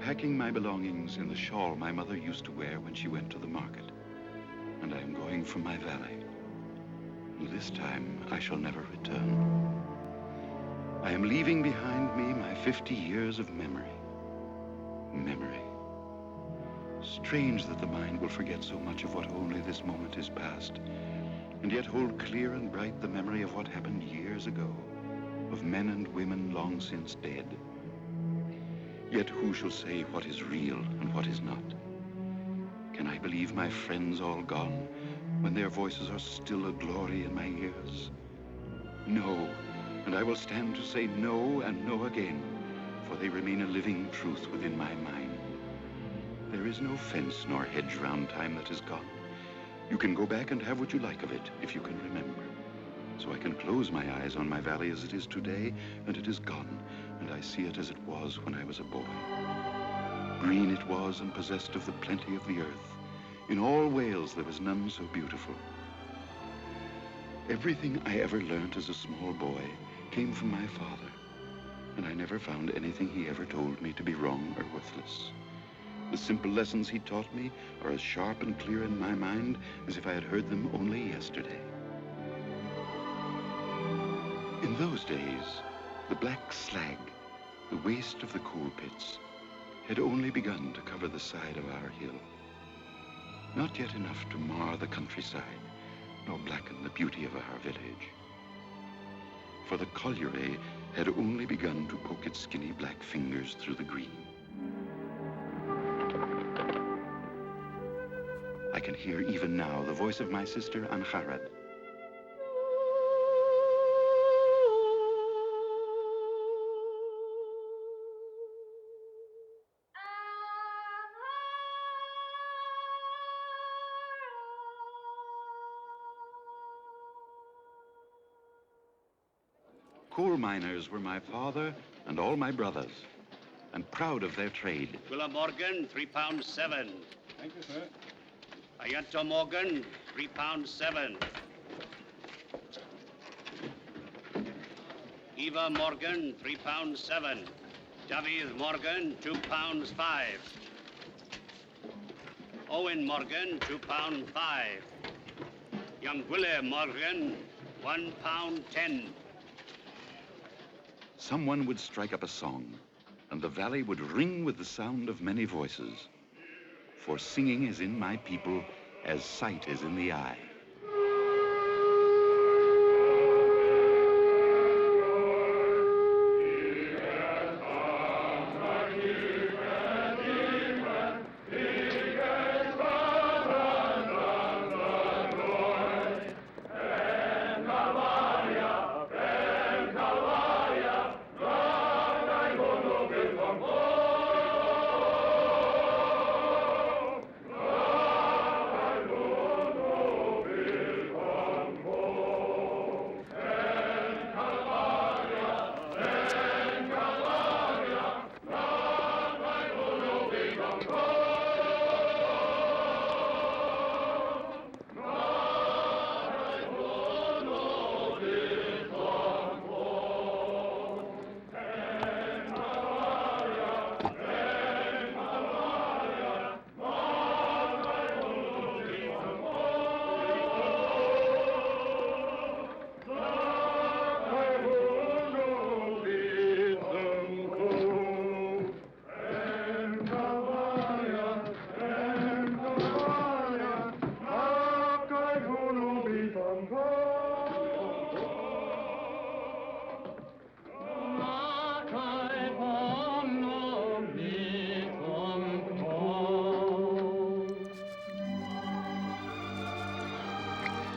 Packing my belongings in the shawl my mother used to wear when she went to the market. And I am going from my valley. And this time I shall never return. I am leaving behind me my 50 years of memory. Memory. Strange that the mind will forget so much of what only this moment is past, and yet hold clear and bright the memory of what happened years ago, of men and women long since dead. Yet who shall say what is real and what is not? Can I believe my friends all gone when their voices are still a glory in my ears? No, and I will stand to say no and no again, for they remain a living truth within my mind. There is no fence nor hedge round time that is gone. You can go back and have what you like of it if you can remember. So I can close my eyes on my valley as it is today, and it is gone, and I see it as it was when I was a boy. Green it was and possessed of the plenty of the earth. In all Wales there was none so beautiful. Everything I ever learnt as a small boy came from my father, and I never found anything he ever told me to be wrong or worthless. The simple lessons he taught me are as sharp and clear in my mind as if I had heard them only yesterday. In those days, the black slag, the waste of the coal pits, had only begun to cover the side of our hill. Not yet enough to mar the countryside, nor blacken the beauty of our village. For the colliery had only begun to poke its skinny black fingers through the green. I can hear even now the voice of my sister Angharad. Coal miners were my father and all my brothers, and proud of their trade. Willa Morgan, £3.7. Thank you, sir. Ayanto Morgan, £3.7. Eva Morgan, £3.7. Javier Morgan, £2.5. Owen Morgan, £2.5. Young William Morgan, £1.10. Someone would strike up a song, and the valley would ring with the sound of many voices. For singing is in my people as sight is in the eye.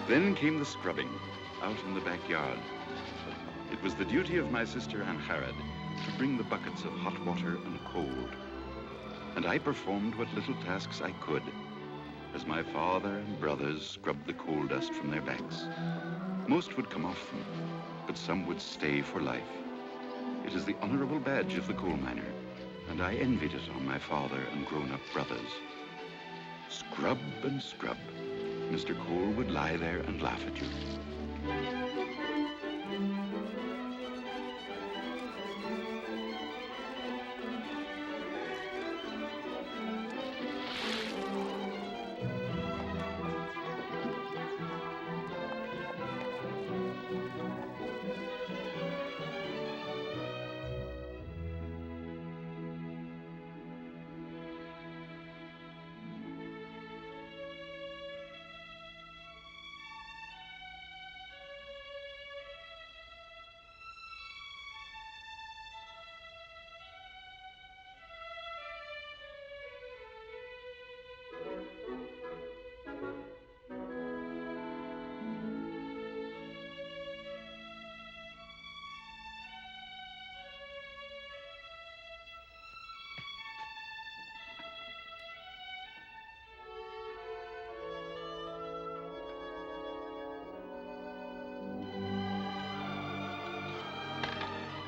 Then came the scrubbing, out in the backyard. It was the duty of my sister Angharad to bring the buckets of hot water and cold. And I performed what little tasks I could, as my father and brothers scrubbed the coal dust from their backs. Most would come off them, but some would stay for life. It is the honorable badge of the coal miner, and I envied it on my father and grown-up brothers. Scrub and scrub. Mr. Cole would lie there and laugh at you.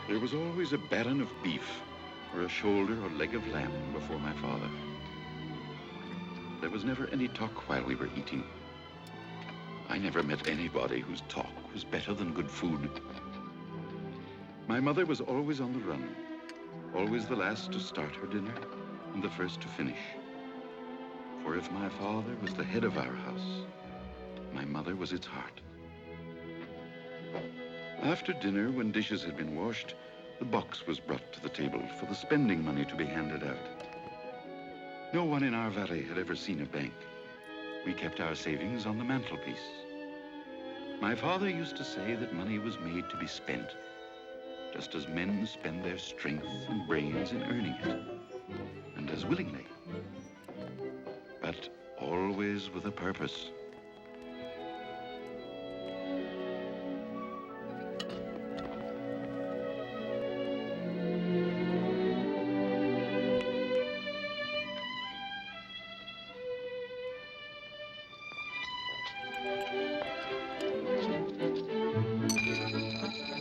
There was always a baron of beef, or a shoulder or leg of lamb before my father. There was never any talk while we were eating. I never met anybody whose talk was better than good food. My mother was always on the run, always the last to start her dinner and the first to finish. For if my father was the head of our house, my mother was its heart. After dinner, when dishes had been washed, the box was brought to the table for the spending money to be handed out. No one in our valley had ever seen a bank. We kept our savings on the mantelpiece. My father used to say that money was made to be spent, just as men spend their strength and brains in earning it, and as willingly, but always with a purpose.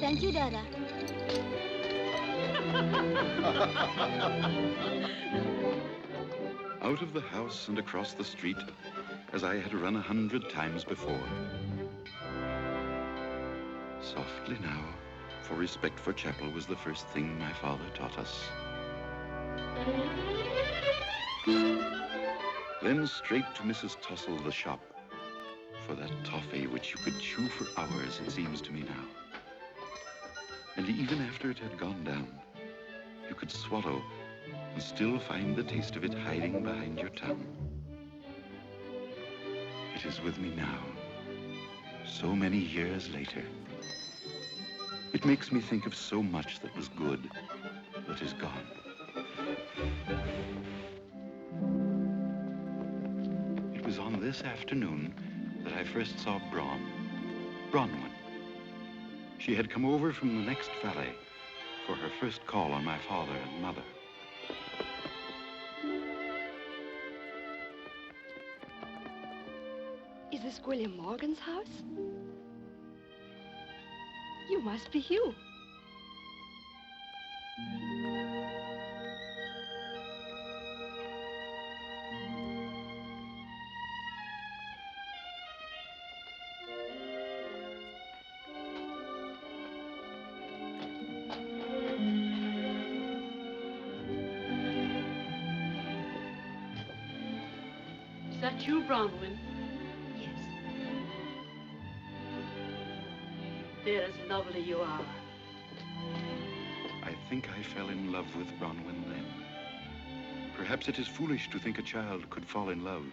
Thank you, Dada. Out of the house and across the street, as I had run 100 times before. Softly now, for respect for chapel was the first thing my father taught us. Then straight to Mrs. Tussle, the shop, for that toffee which you could chew for hours, it seems to me now. And even after it had gone down, you could swallow and still find the taste of it hiding behind your tongue. It is with me now, so many years later. It makes me think of so much that was good, that is gone. It was on this afternoon that I first saw Bronwyn. She had come over from the next valley for her first call on my father and mother. Is this William Morgan's house? You must be Hugh. Is that you, Bronwyn? Yes. Dear, as lovely you are. I think I fell in love with Bronwyn then. Perhaps it is foolish to think a child could fall in love,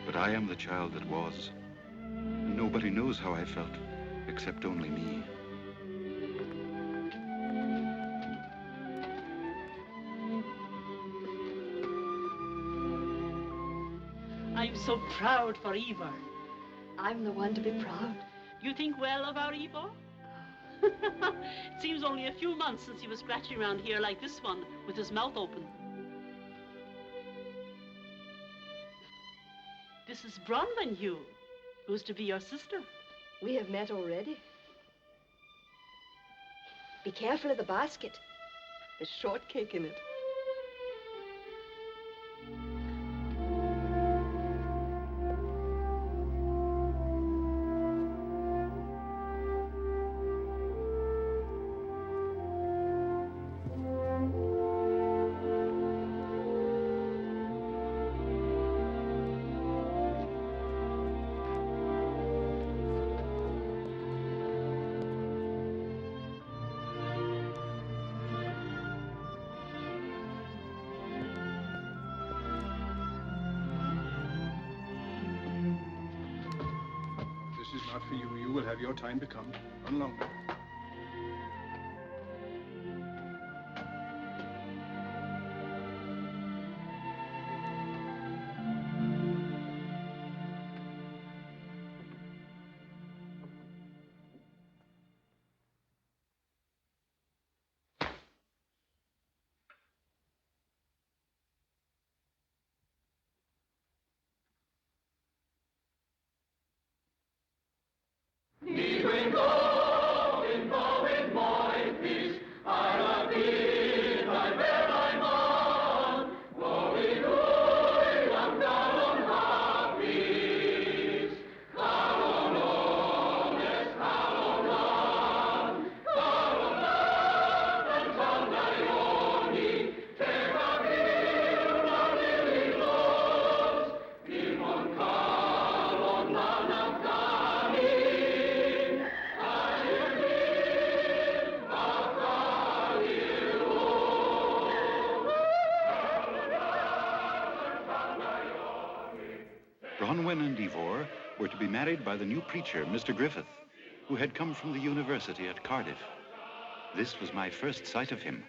but I am the child that was. And nobody knows how I felt, except only me. I'm so proud for Eva. I'm the one to be proud. You think well of our Ivor? It seems only a few months since he was scratching around here like this one, with his mouth open. This is Bronwyn, Hugh, who's to be your sister. We have met already. Be careful of the basket. There's shortcake in it. This is not for you. You will have your time to come. Run along. Bronwyn and Ivor were to be married by the new preacher, Mr. Griffith, who had come from the university at Cardiff. This was my first sight of him.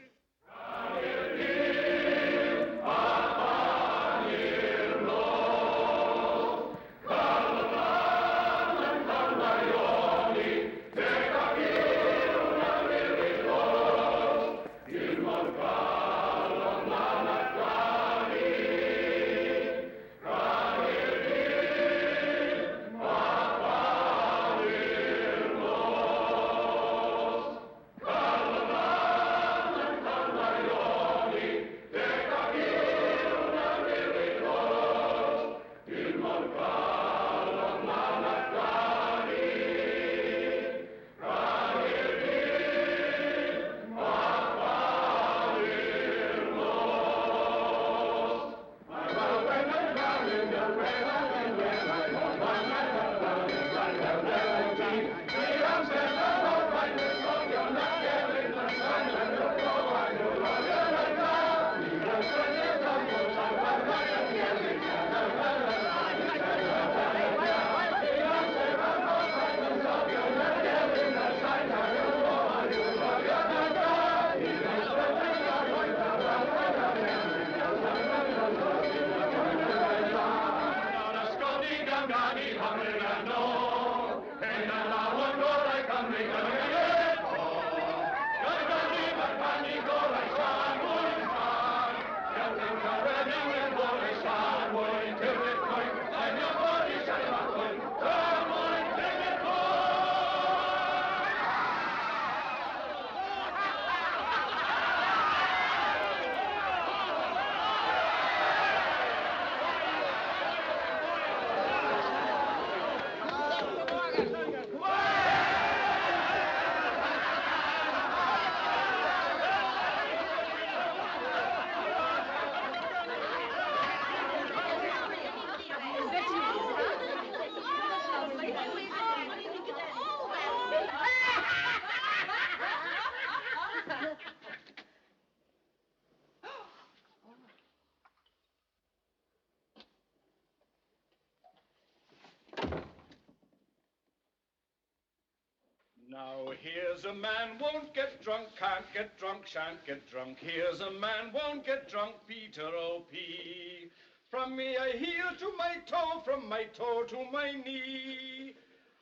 Now here's a man won't get drunk, can't get drunk, shan't get drunk. Here's a man won't get drunk, Peter O.P. From me I heel to my toe, from my toe to my knee.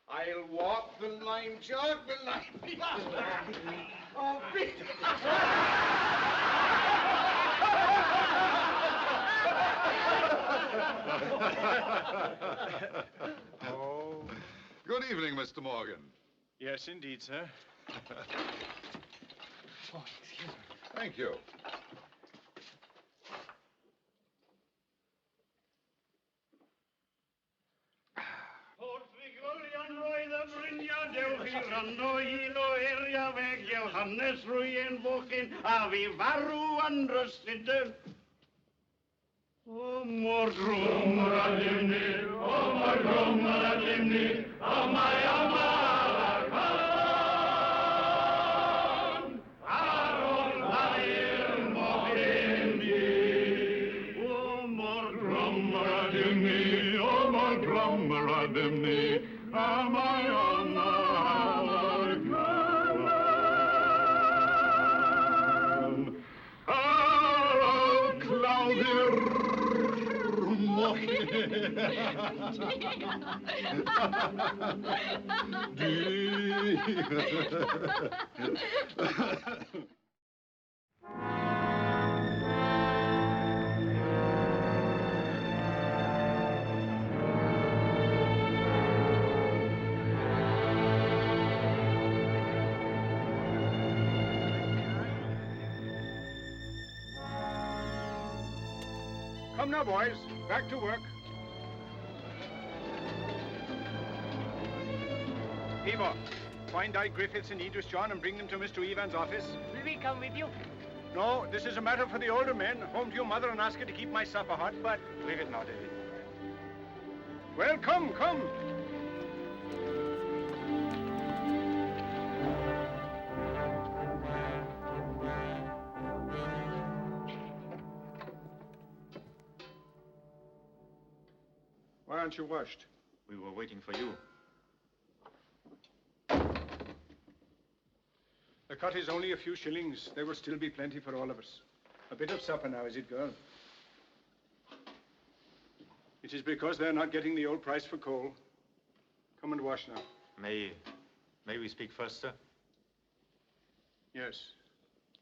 I'll walk the line, jog the line. Oh, beat. Oh. Good evening, Mr. Morgan. Yes, indeed, sir. Oh, excuse me. Thank you. O mor drumra dimni, o mor drumra dimni, o my amargan, arol lair mohindi. O mor drumra dimni, o mor drumra dimni, o my amargan, arol claudir. Come now, boys. Back to work. Eva, find Ike Griffiths and Idris John and bring them to Mr. Evan's office. Will we come with you? No, this is a matter for the older men. Home to your mother and ask her to keep my supper hot, but leave it now, David. Well, come, come. Why aren't you washed? We were waiting for you. The cut is only a few shillings. There will still be plenty for all of us. A bit of supper now, is it, girl? It is because they're not getting the old price for coal. Come and wash now. May we speak first, sir? Yes.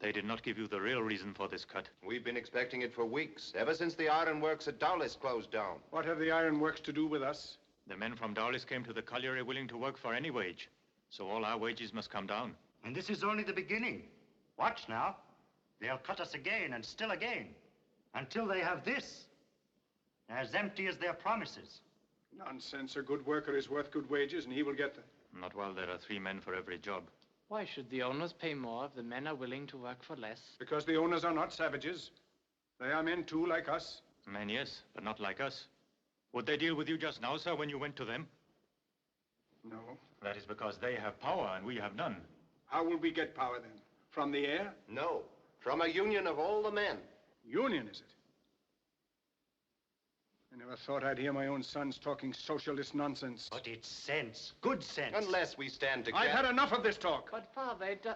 They did not give you the real reason for this cut. We've been expecting it for weeks, ever since the ironworks at Dowlis closed down. What have the ironworks to do with us? The men from Dowlis came to the colliery willing to work for any wage. So all our wages must come down. And this is only the beginning. Watch now. They'll cut us again and still again. Until they have this. As empty as their promises. Nonsense. A good worker is worth good wages, and he will get them. Not while there are 3 men for every job. Why should the owners pay more if the men are willing to work for less? Because the owners are not savages. They are men, too, like us. Men, yes, but not like us. Would they deal with you just now, sir, when you went to them? No. That is because they have power and we have none. How will we get power, then? From the air? No, from a union of all the men. Union, is it? I never thought I'd hear my own sons talking socialist nonsense. But it's sense. Good sense. Unless we stand together. I've had enough of this talk. But, Father, it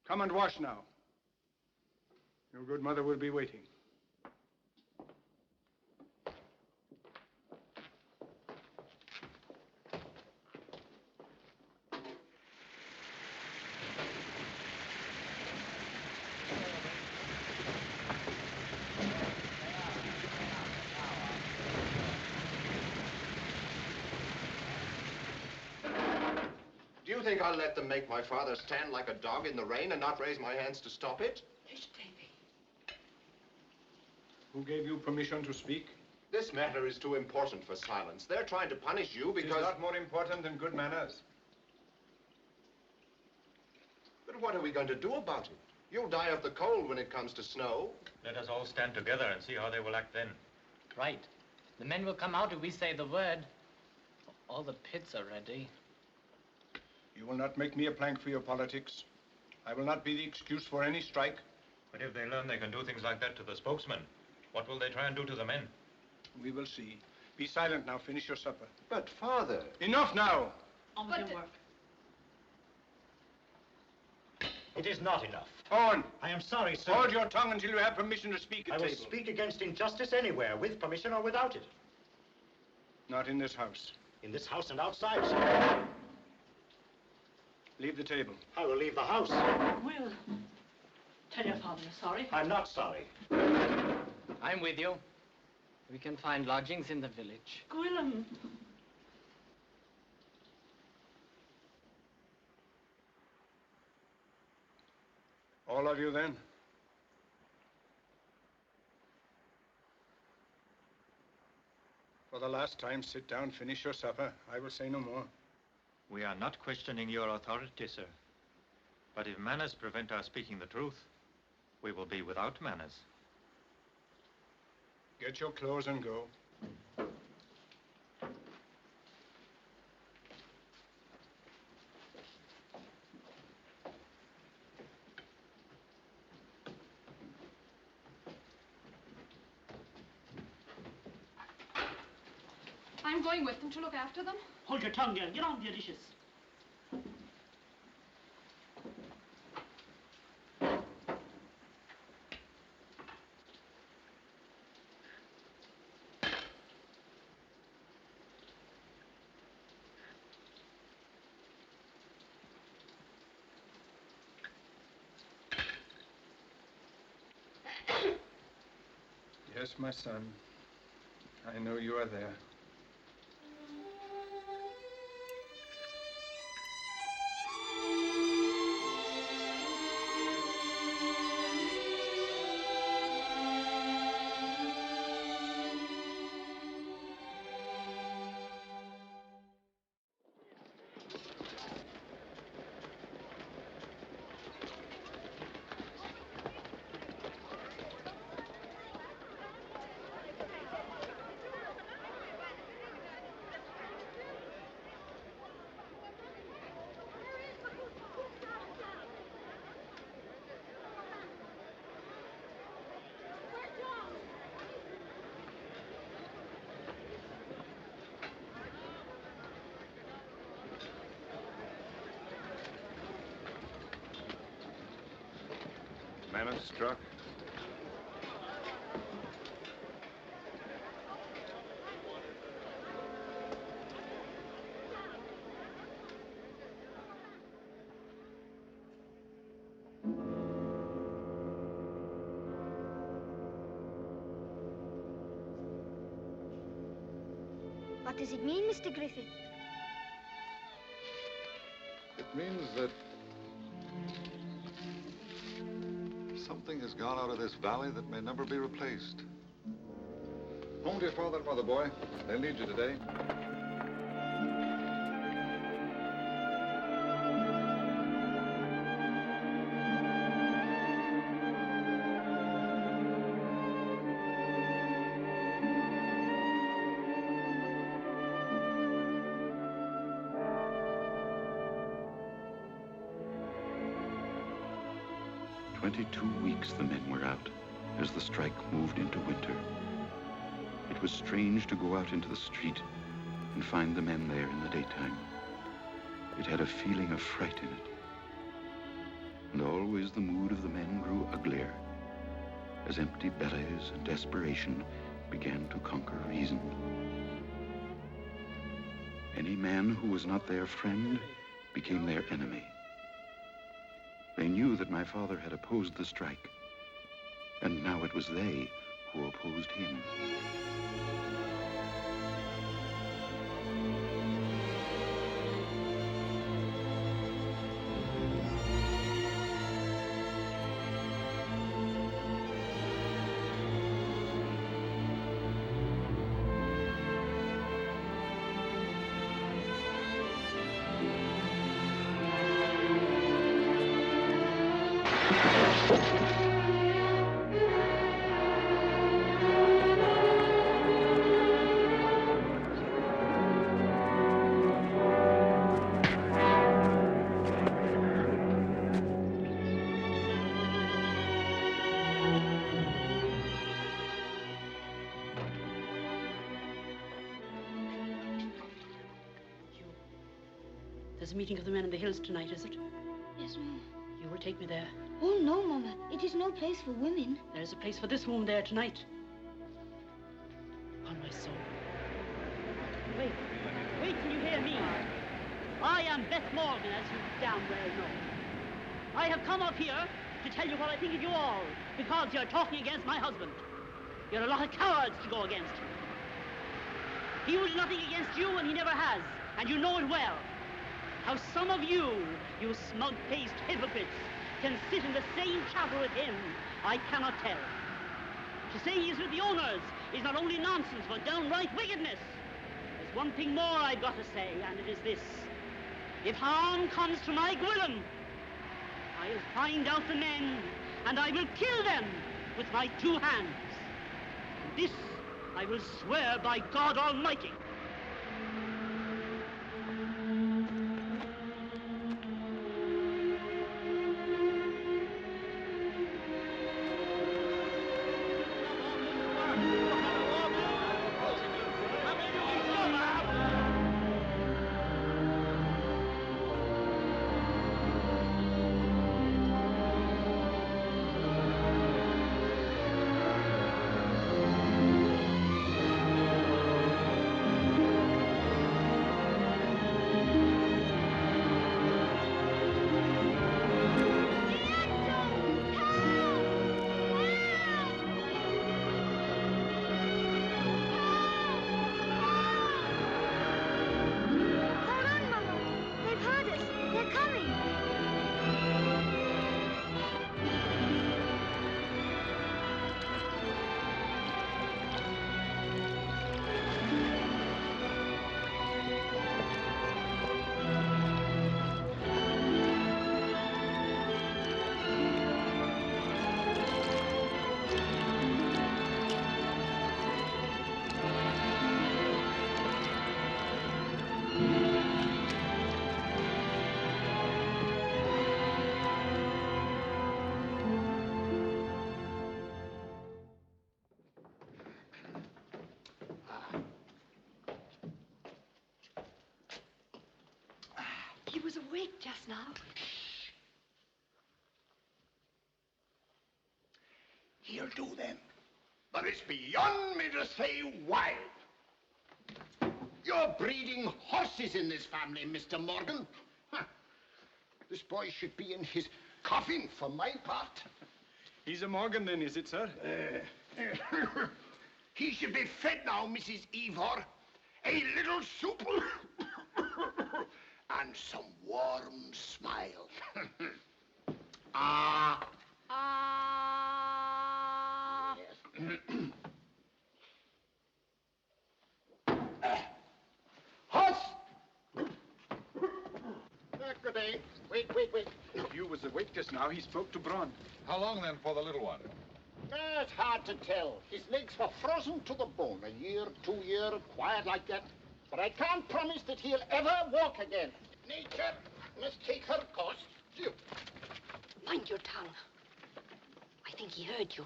Come and wash now. Your good mother will be waiting. Do you think I'll let them make my father stand like a dog in the rain and not raise my hands to stop it? Hush, Davy. Who gave you permission to speak? This matter is too important for silence. They're trying to punish you because... It's not more important than good manners. But what are we going to do about it? You'll die of the cold when it comes to snow. Let us all stand together and see how they will act then. right. The men will come out if we say the word. All the pits are ready. You will not make me a plank for your politics. I will not be the excuse for any strike. But if they learn they can do things like that to the spokesman, what will they try and do to the men? We will see. Be silent now. Finish your supper. But, Father... Enough now! On with But your the- work. It is not enough. Owen, I am sorry, sir. hold your tongue until you have permission to speak at I will table. speak against injustice anywhere, with permission or without it. Not in this house. In this house and outside, sir. Leave the table. I will leave the house. Will, tell your father you're sorry. I'm not sorry. I'm with you. We can find lodgings in the village. Gwilym. All of you, then? For the last time, sit down, finish your supper. I will say no more. We are not questioning your authority, sir. But if manners prevent our speaking the truth, we will be without manners. Get your clothes and go. I'm going with them to look after them. Hold your tongue, girl. Get on with your dishes. Yes, my son. I know you are there. Mammoth struck. What does it mean, Mr. Griffith? It means that something has gone out of this valley that may never be replaced. Home to your father and mother, boy. They need you today. 22 weeks the men were out as the strike moved into winter. It was strange to go out into the street and find the men there in the daytime. It had a feeling of fright in it. And always the mood of the men grew uglier as empty bellies and desperation began to conquer reason. Any man who was not their friend became their enemy. They knew that my father had opposed the strike, and now it was they who opposed him. There's a meeting of the men in the hills tonight, is it? Yes, ma'am. You will take me there. Oh, no, Mama. It is no place for women. There is a place for this woman there tonight. On my soul. Wait till you hear me. I am Beth Morgan, as you damn well know. I have come up here to tell you what I think of you all, because you're talking against my husband. You're a lot of cowards to go against him. He was nothing against you, and he never has, and you know it well. How some of you smug-faced hypocrites, can sit in the same chapel with him, I cannot tell. To say he is with the owners is not only nonsense, but downright wickedness. There's one thing more I've got to say, and it is this. If harm comes to my Gwilym, I'll find out the men, and I will kill them with my 2 hands. And this I will swear by God Almighty. He was awake just now. He'll do them. But it's beyond me to say why. You're breeding horses in this family, Mr. Morgan. Huh. This boy should be in his coffin for my part. He's a Morgan then, is it, sir? He should be fed now, Mrs. Ivor. A little soup and some warm smile. Ah. Horse! Good day. Wait. If you was awake just now, he spoke to Braun. How long then for the little one? It's hard to tell. His legs were frozen to the bone. 1 year, 2 years, quiet like that. But I can't promise that he'll ever walk again. Nature must take her course. Mind your tongue. I think he heard you.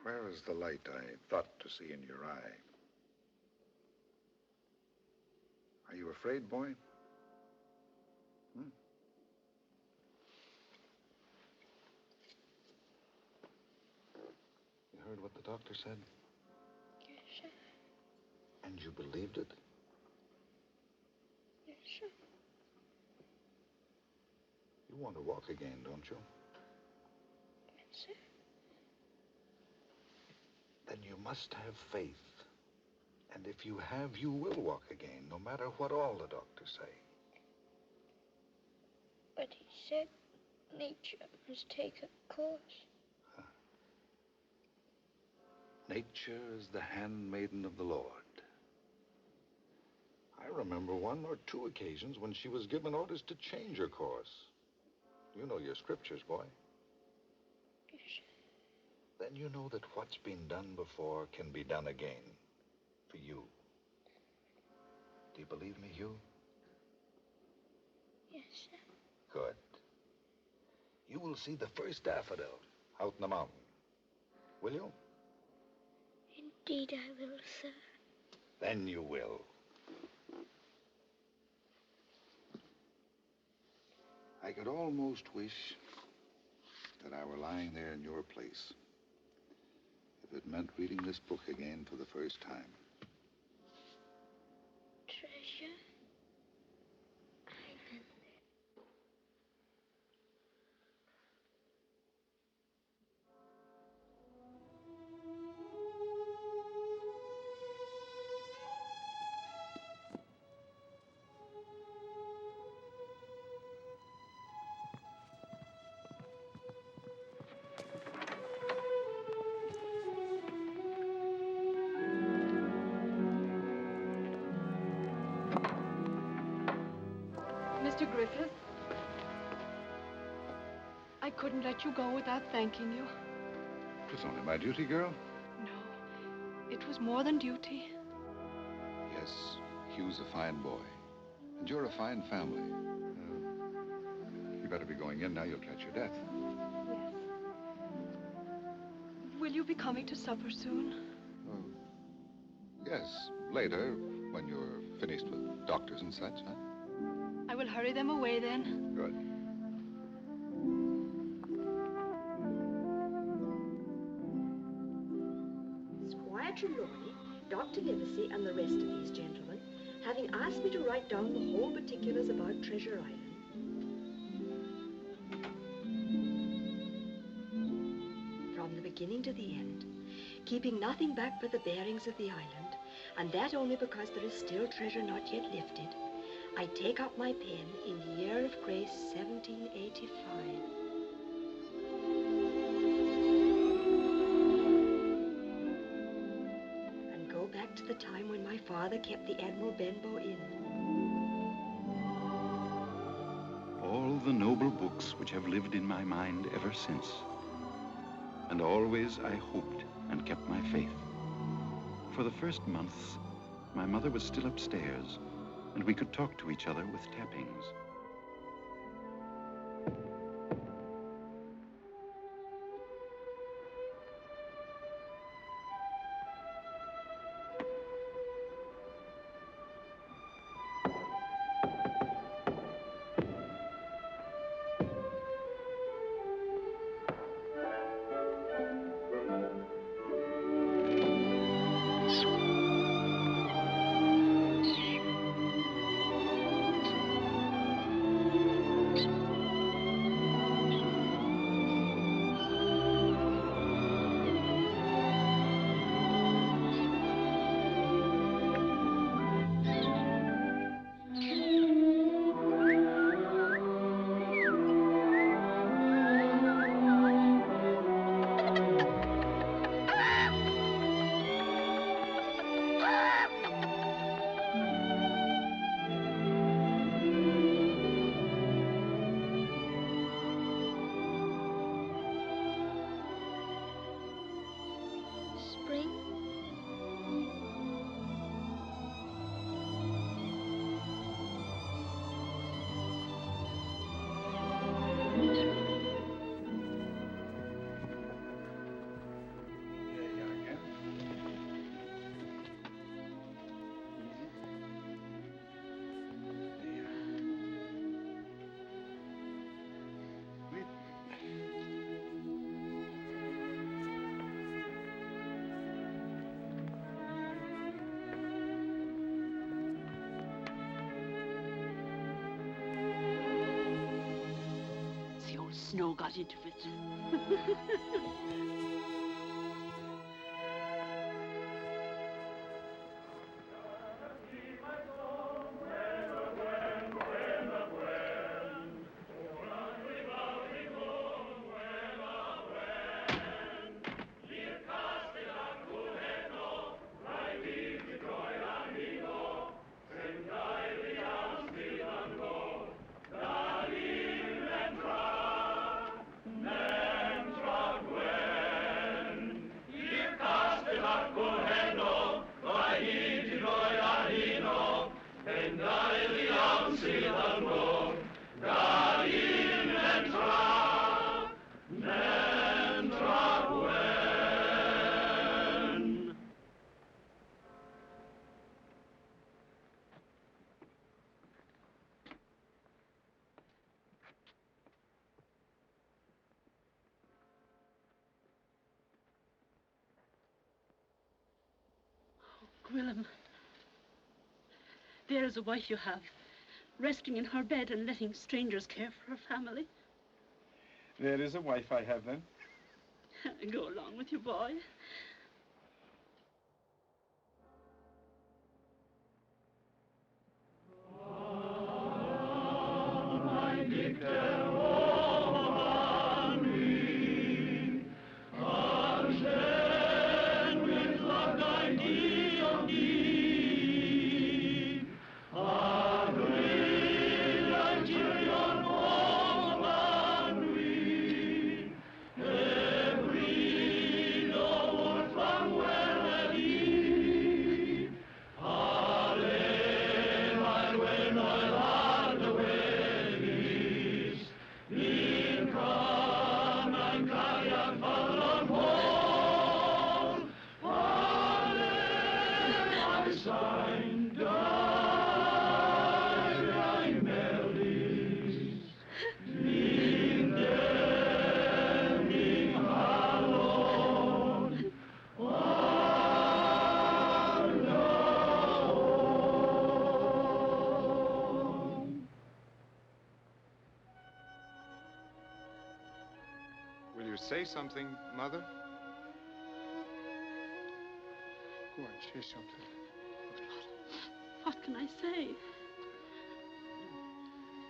Where is the light I thought to see in your eye? Are you afraid, boy? You heard what the doctor said? Yes, sir. And you believed it? Yes, sir. You want to walk again, don't you? Yes, sir. Then you must have faith. And if you have, you will walk again, no matter what all the doctors say. But he said nature must take a course. Nature is the handmaiden of the Lord. I remember 1 or 2 occasions when she was given orders to change her course. You know your scriptures, boy. Yes, sir. Then you know that what's been done before can be done again. For you. Do you believe me, Hugh? Yes, sir. Good. You will see the first daffodil out in the mountain. Will you? Indeed I will, sir. Then you will. I could almost wish that I were lying there in your place. If it meant reading this book again for the first time. Treasure Island. Mr. Griffith, I couldn't let you go without thanking you. It was only my duty, girl. No, it was more than duty. Yes, Hugh's a fine boy. And you're a fine family. You better be going in now. You'll catch your death. Yes. Will you be coming to supper soon? Yes, later, when you're finished with doctors and such, huh? I will hurry them away then. Good. Squire Trelawney, Dr. Livesey, and the rest of these gentlemen, having asked me to write down the whole particulars about Treasure Island, from the beginning to the end, keeping nothing back but the bearings of the island, and that only because there is still treasure not yet lifted, I take up my pen in the year of grace 1785. And go back to the time when my father kept the Admiral Benbow Inn. All the noble books which have lived in my mind ever since. And always I hoped and kept my faith. For the first months, my mother was still upstairs, and we could talk to each other with tappings. Spring? The old snow got into it. Nentra Gwilym, there is a wife you have, resting in her bed and letting strangers care for her family. There is a wife I have, then. Go along with you, boy. Will you say something, Mother? Go on, say something. What can I say?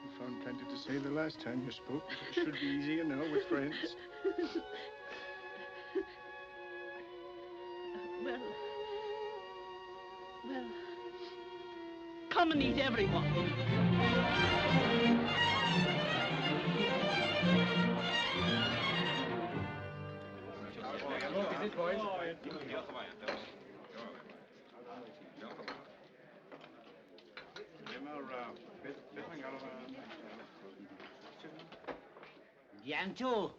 You found plenty to say the last time you spoke. It should be easier now with friends. Well, come and eat everyone. Yanto,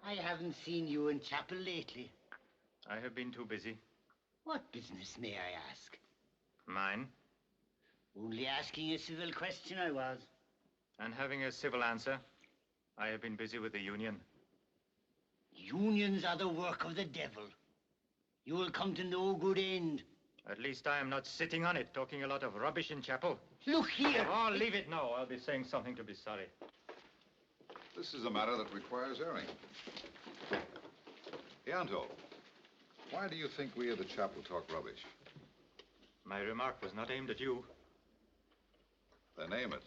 I haven't seen you in chapel lately. I have been too busy. What business, may I ask? Mine. Only asking a civil question, I was. And having a civil answer, I have been busy with the union. Unions are the work of the devil. You will come to no good end. At least I am not sitting on it, talking a lot of rubbish in chapel. Look here! Oh, leave it now. I'll be saying something to be sorry. This is a matter that requires airing. Ianto, why do you think we of the chapel talk rubbish? My remark was not aimed at you. Then aim it.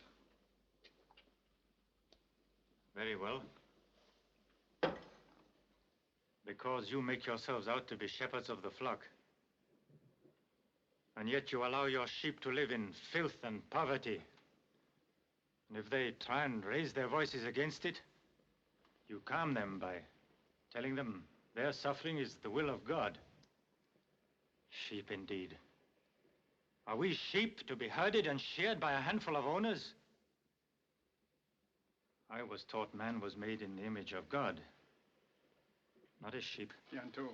Very well. Because you make yourselves out to be shepherds of the flock. And yet you allow your sheep to live in filth and poverty. And if they try and raise their voices against it, you calm them by telling them their suffering is the will of God. Sheep indeed. Are we sheep to be herded and sheared by a handful of owners? I was taught man was made in the image of God, not as sheep. Yanto.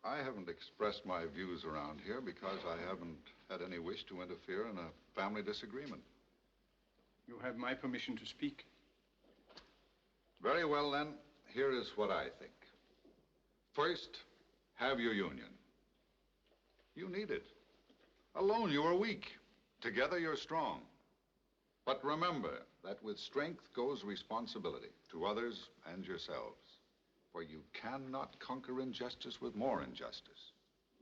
I haven't expressed my views around here because I haven't had any wish to interfere in a family disagreement. You have my permission to speak. Very well, then. Here is what I think. First, have your union. You need it. Alone, you are weak. Together, you're strong. But remember that with strength goes responsibility to others and yourselves. For you cannot conquer injustice with more injustice.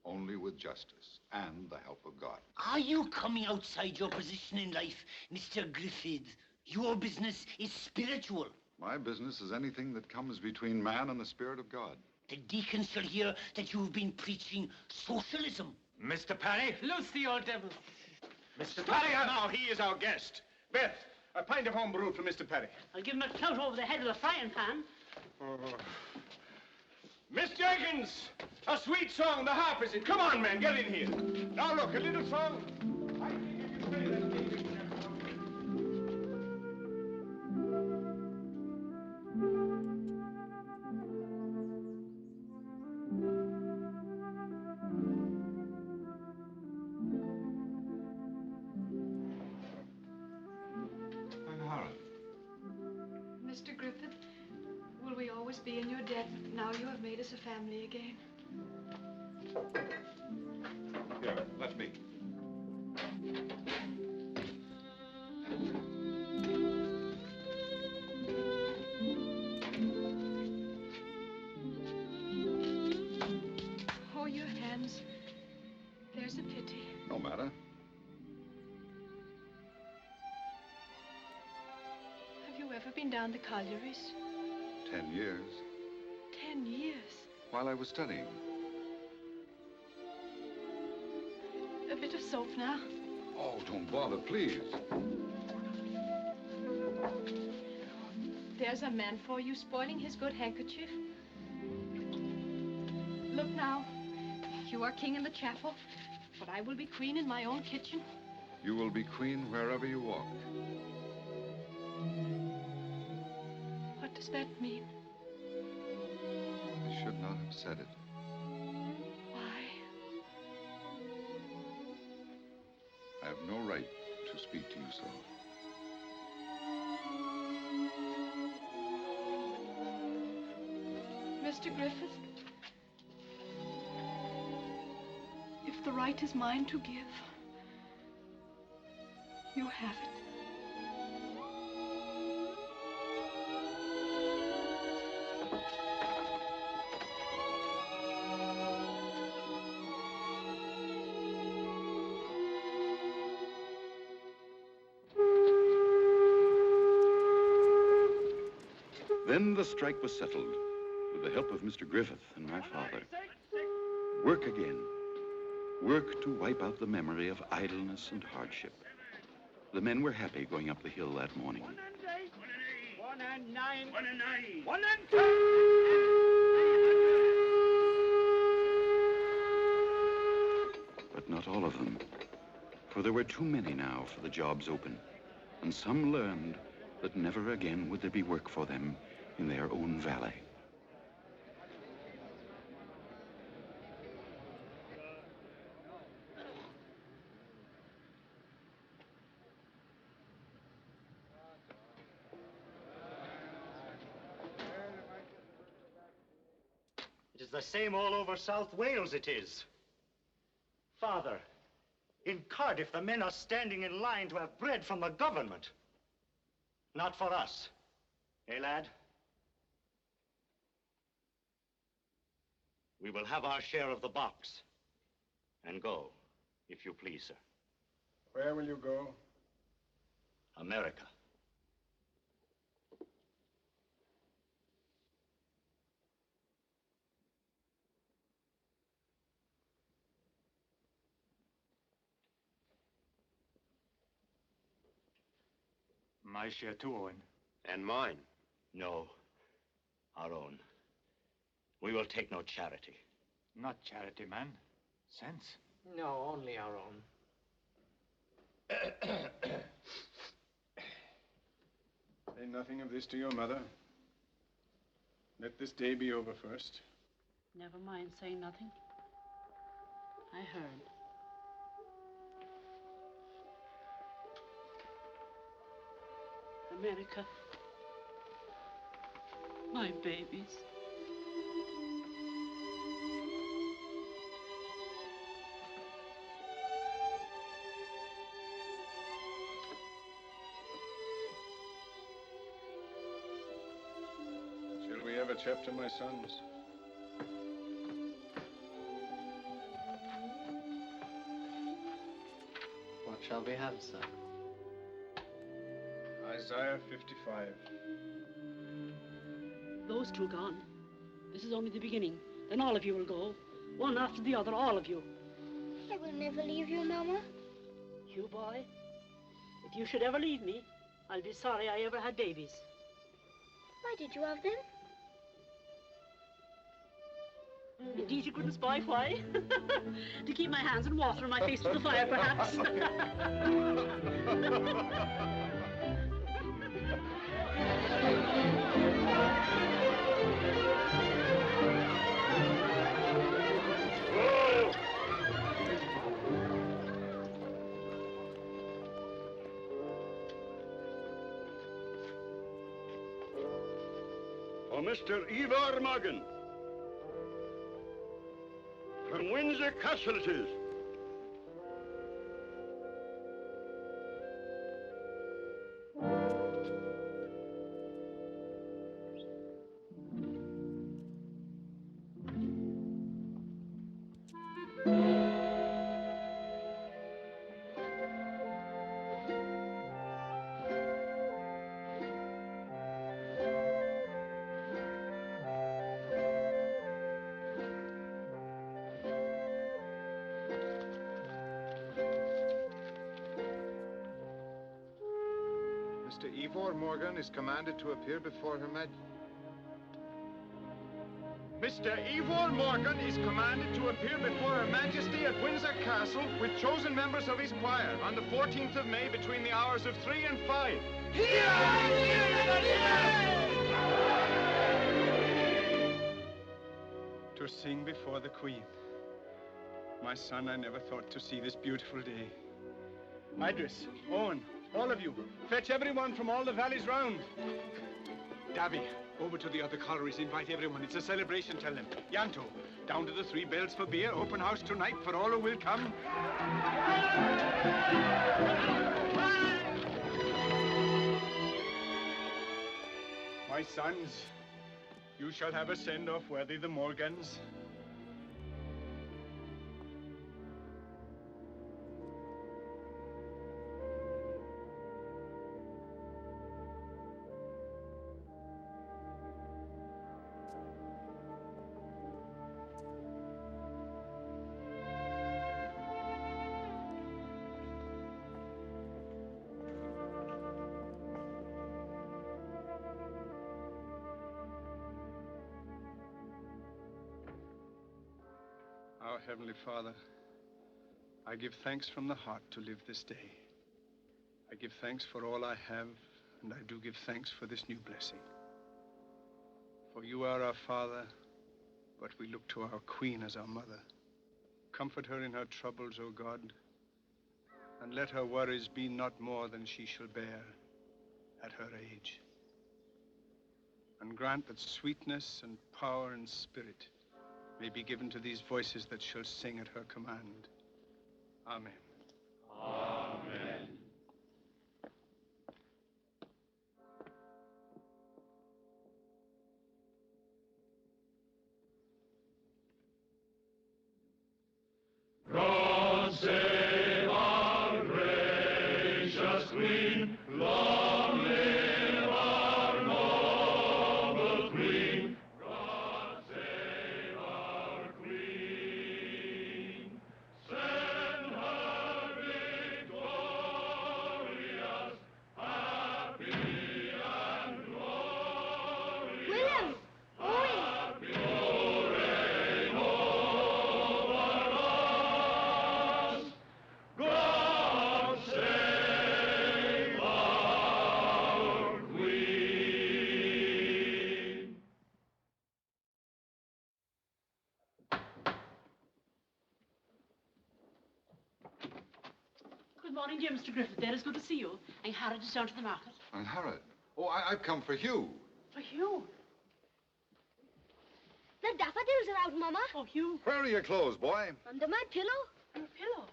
Only with justice and the help of God. Are you coming outside your position in life, Mr. Griffith? Your business is spiritual. My business is anything that comes between man and the Spirit of God. The deacons shall hear that you've been preaching socialism. Mr. Parry? Loose the old devil. Mr. Parry, Now, he is our guest. Beth, a pint of home brew for Mr. Perry. I'll give him a clout over the head of the frying pan. Oh. Miss Jenkins, a sweet song, the harp is in. Come on, man, get in here. Now, look, a little song. I think you can play that thing. Now you have made us a family again. Here, let me. Oh, your hands. There's a pity. No matter. Have you ever been down the collieries? 10 years. 10 years. While I was studying. A bit of soap now. Oh, don't bother, please. There's a man for you spoiling his good handkerchief. Look now. You are king in the chapel, but I will be queen in my own kitchen. You will be queen wherever you walk. What does that mean? I should not have said it. Why? I have no right to speak to you so. Mr. Griffith, if the right is mine to give, you have it. Then the strike was settled, with the help of Mr. Griffith and my father. Work again. Work to wipe out the memory of idleness and hardship. The men were happy going up the hill that morning. 1 and 9. 1 and 9. 1 and 10. But not all of them, for there were too many now for the jobs open, and some learned that never again would there be work for them in their own valley. It is the same all over South Wales, it is. Father, in Cardiff, the men are standing in line to have bread from the government. Not for us. Eh, lad? We will have our share of the box. And go, if you please, sir. Where will you go? America. My share too, Owen. And mine. No, our own. We will take no charity. Not charity, man. Sense. No, only our own. Say nothing of this to your mother. Let this day be over first. Never mind saying nothing. I heard. America. My babies. Shall we have a chapter, my sons? What shall we have, sir? Isaiah 55. Those two gone. This is only the beginning. Then all of you will go. One after the other, all of you. I will never leave you, Mama. You, boy, if you should ever leave me, I'll be sorry I ever had babies. Why did you have them? Indeed, you couldn't spy why. To keep my hands in water and my face to the fire, perhaps. For Mr. Ivar Morgan. From Windsor Castle it is. Mr. Ivor Morgan is commanded to appear before Her Majesty. Mr. Ivor Morgan is commanded to appear before Her Majesty at Windsor Castle with chosen members of his choir on the 14th of May between the hours of 3 and 5. To sing before the Queen. My son, I never thought to see this beautiful day. Idris, Owen, all of you, fetch everyone from all the valleys round. Davy, over to the other collieries, invite everyone. It's a celebration, tell them. Yanto, down to the Three Bells for beer, open house tonight for all who will come. My sons, you shall have a send-off worthy the Morgans. Our Heavenly Father, I give thanks from the heart to live this day. I give thanks for all I have, and I do give thanks for this new blessing. For you are our Father, but we look to our Queen as our mother. Comfort her in her troubles, O God, and let her worries be not more than she shall bear at her age. And grant that sweetness and power and spirit may be given to these voices that shall sing at her command. Amen. Amen. God save our gracious Queen, long live our noble Queen. God save our Queen, send her victorious, happy and glorious. William! Owen! Happy reign over us. God save our Queen. Good morning, dear Mr. Griffith. There, it's good to see you. And Harrod is down to the market. And Harrod? Oh, I've come for Hugh. For Hugh? The daffodils are out, Mama. Oh, Hugh. Where are your clothes, boy? Under my pillow. Your pillow.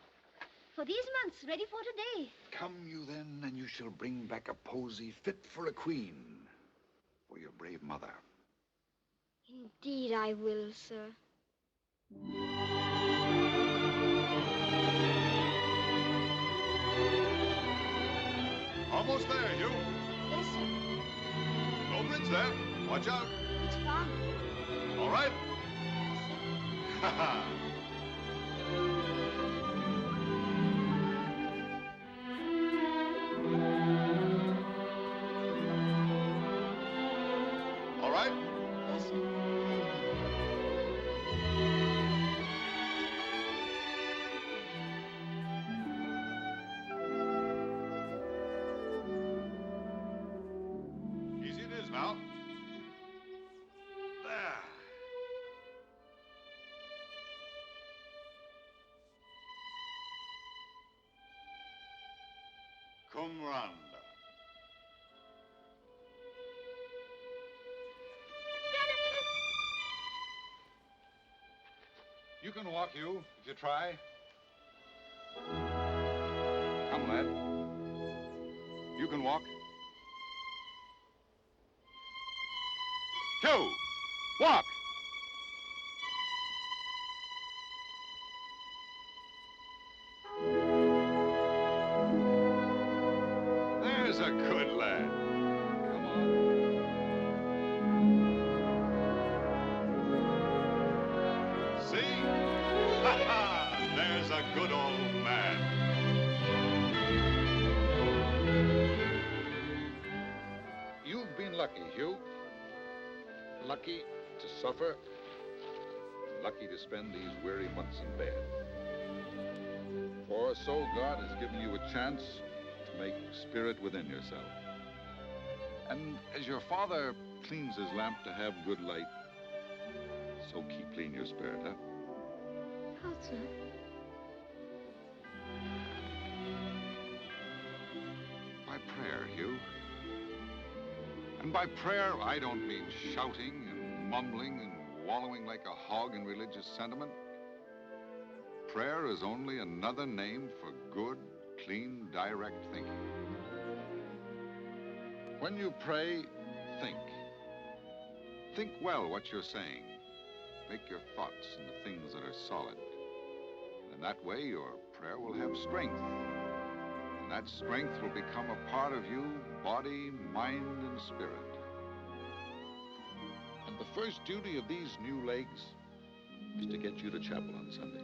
For these months, ready for today. Come you then, and you shall bring back a posy fit for a queen, for your brave mother. Indeed I will, sir. Almost there, Hugh. Yes, sir. No bridge there. Watch out. It's far. All right. Ha ha. All right. Yes, sir. Easy it is now. There. Cum randa. You can walk, Hugh, if you try. Come, lad. You can walk. Hugh, walk! There's a good lad. Come on. See? Ha ha! There's a good old man. You've been lucky, Hugh. Lucky to suffer, lucky to spend these weary months in bed. For so God has given you a chance to make spirit within yourself. And as your father cleans his lamp to have good light, so keep clean your spirit, huh? How, sir? By prayer, Hugh. And by prayer, I don't mean shouting and mumbling and wallowing like a hog in religious sentiment. Prayer is only another name for good, clean, direct thinking. When you pray, think. Think well what you're saying. Make your thoughts into things that are solid. And that way, your prayer will have strength. And that strength will become a part of you, body, mind, and spirit. And the first duty of these new legs is to get you to chapel on Sunday.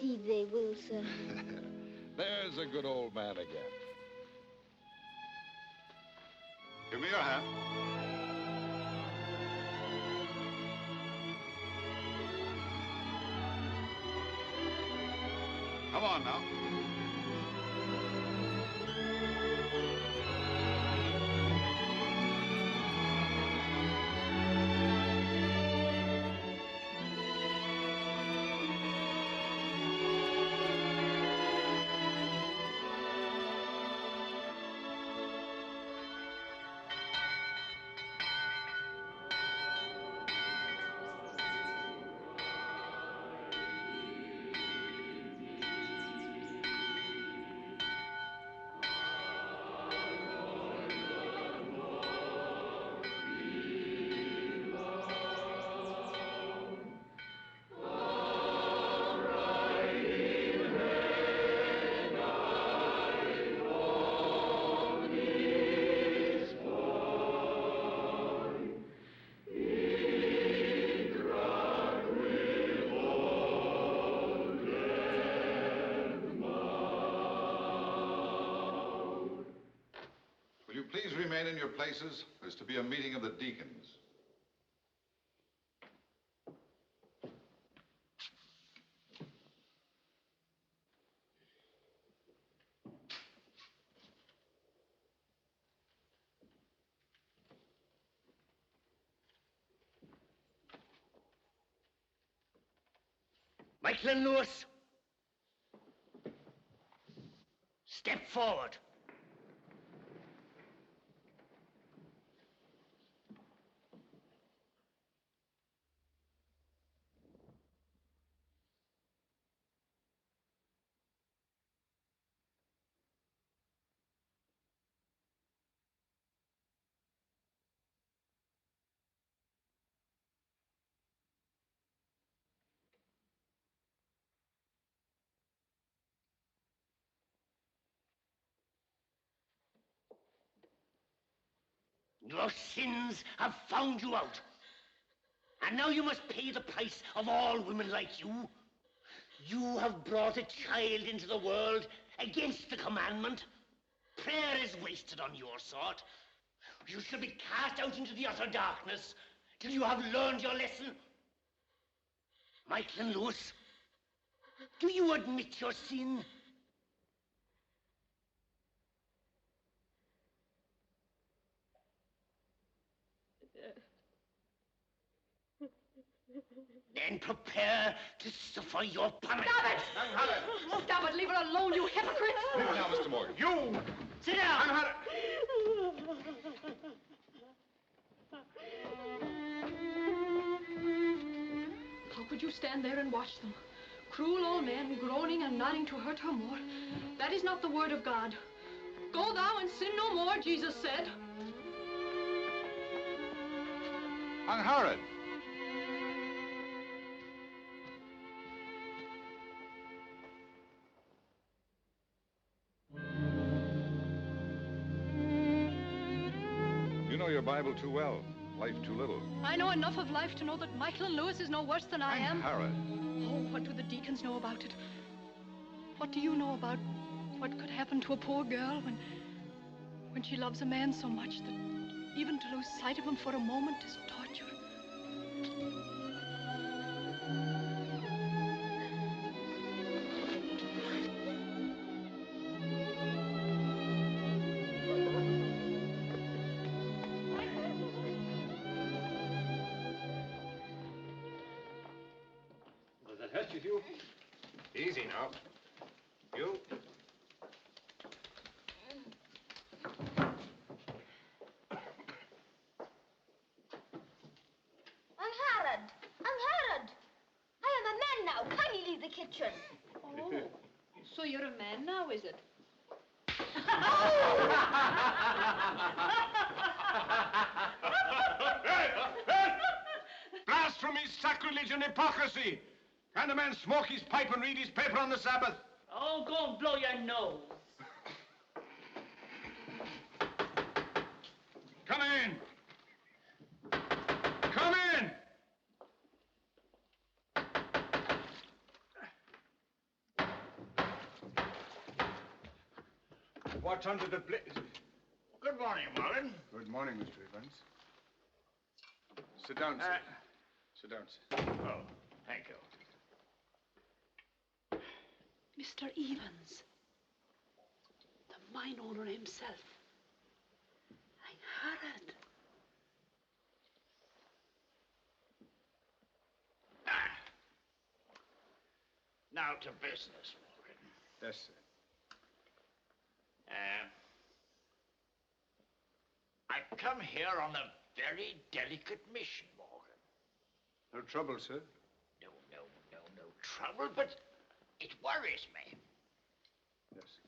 Indeed they will, sir. There's a good old man again. Give me your hand. Come on now. Will you please remain in your places? There's to be a meeting of the deacons. Michael Lewis, step forward. Your sins have found you out. And now you must pay the price of all women like you. You have brought a child into the world against the commandment. Prayer is wasted on your sort. You shall be cast out into the utter darkness till you have learned your lesson. Michael and Lewis, do you admit your sin? Then prepare to suffer your punishment. Stop it! Stop it! Leave her alone, you hypocrite! Leave it now, Mr. Morgan. You! Sit down! could you stand there and watch them? Cruel old men, groaning and nodding to hurt her more. That is not the word of God. Go thou and sin no more, Jesus said. Angharad! You know your Bible too well, life too little. I know enough of life to know that Michael and Lewis is no worse than I am. Angharad! Oh, what do the deacons know about it? What do you know about what could happen to a poor girl when she loves a man so much that even to lose sight of him for a moment is torture? Does that hurt you, Hugh? Easy now. You? Angharad! Angharad! I am a man now. Kindly leave the kitchen. Oh, so you're a man now, is it? Blasphemy, sacrilege, and hypocrisy! Can a man smoke his pipe and read his paper on the Sabbath? Oh, go and blow your nose. Come in! Come in! What's under the Good morning, Morgan. Good morning, Mr. Evans. Sit down, sir. Sit down, sir. Oh, thank you. Mr. Evans, the mine owner himself. Angharad. Now to business, Morgan. Yes, sir. I've come here on a very delicate mission, Morgan. No trouble, sir. No trouble, but it worries me. Yes.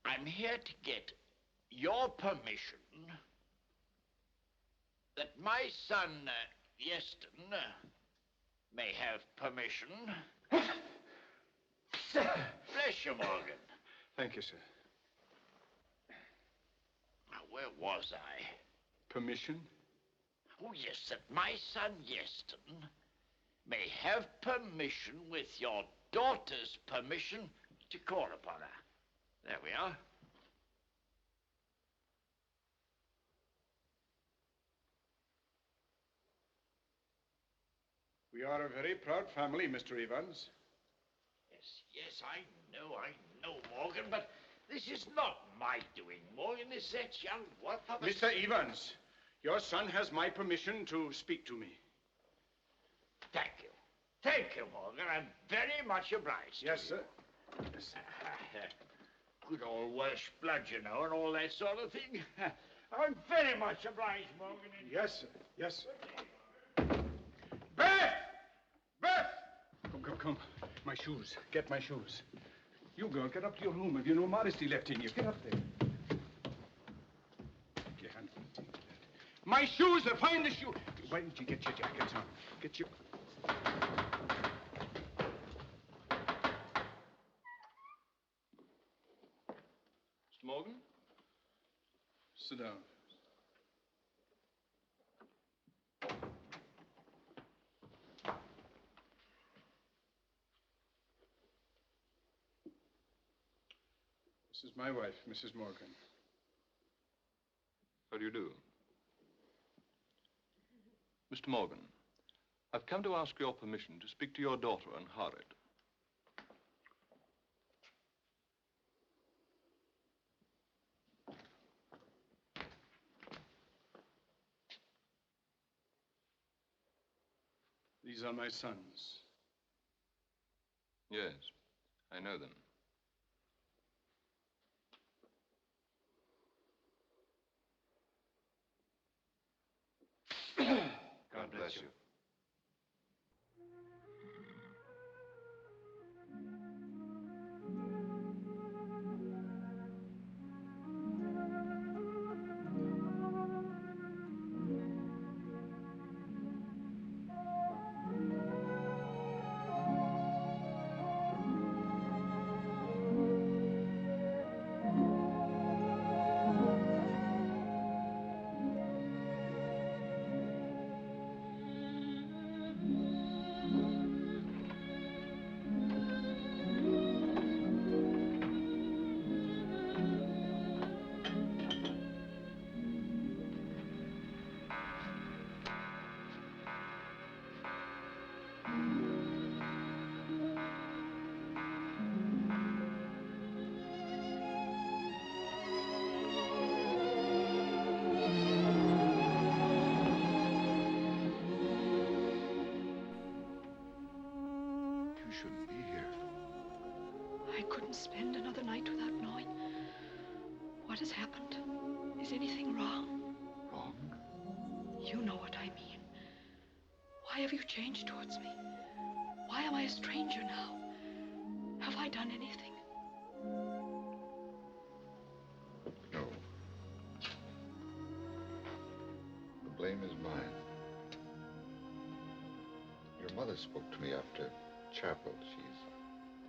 I'm here to get your permission that my son, Yeston, may have permission. Bless you, Morgan. Thank you, sir. Now, where was I? Permission? Oh, yes, that my son, Yeston, may have permission with your daughter's permission to call upon her. There we are. We are a very proud family, Mr. Evans. Yes, I know, Morgan, but this is not my doing, Morgan. It's that young what? Mr. Evans, your son has my permission to speak to me. Thank you. Thank you, Morgan. I'm very much obliged. Yes, sir. Yes, sir. Good old Welsh blood, you know, and all that sort of thing. I'm very much obliged, Morgan. Yes, sir. Yes, sir. Beth! Beth! Come. My shoes. Get my shoes. You, girl, get up to your room. Have you no modesty left in you? Get up there. Put your hand on the table. My shoes! Find the shoe. Why don't you get your jackets on? Get your... Mr. Morgan? Sit down. This is my wife, Mrs. Morgan. How do you do? Mr. Morgan, I've come to ask your permission to speak to your daughter, Angharad. These are my sons. Yes, I know them. God bless you. I couldn't spend another night without knowing what has happened. Is anything wrong? Wrong? You know what I mean. Why have you changed towards me? Why am I a stranger now? Have I done anything? No. The blame is mine. Your mother spoke to me after chapel. She's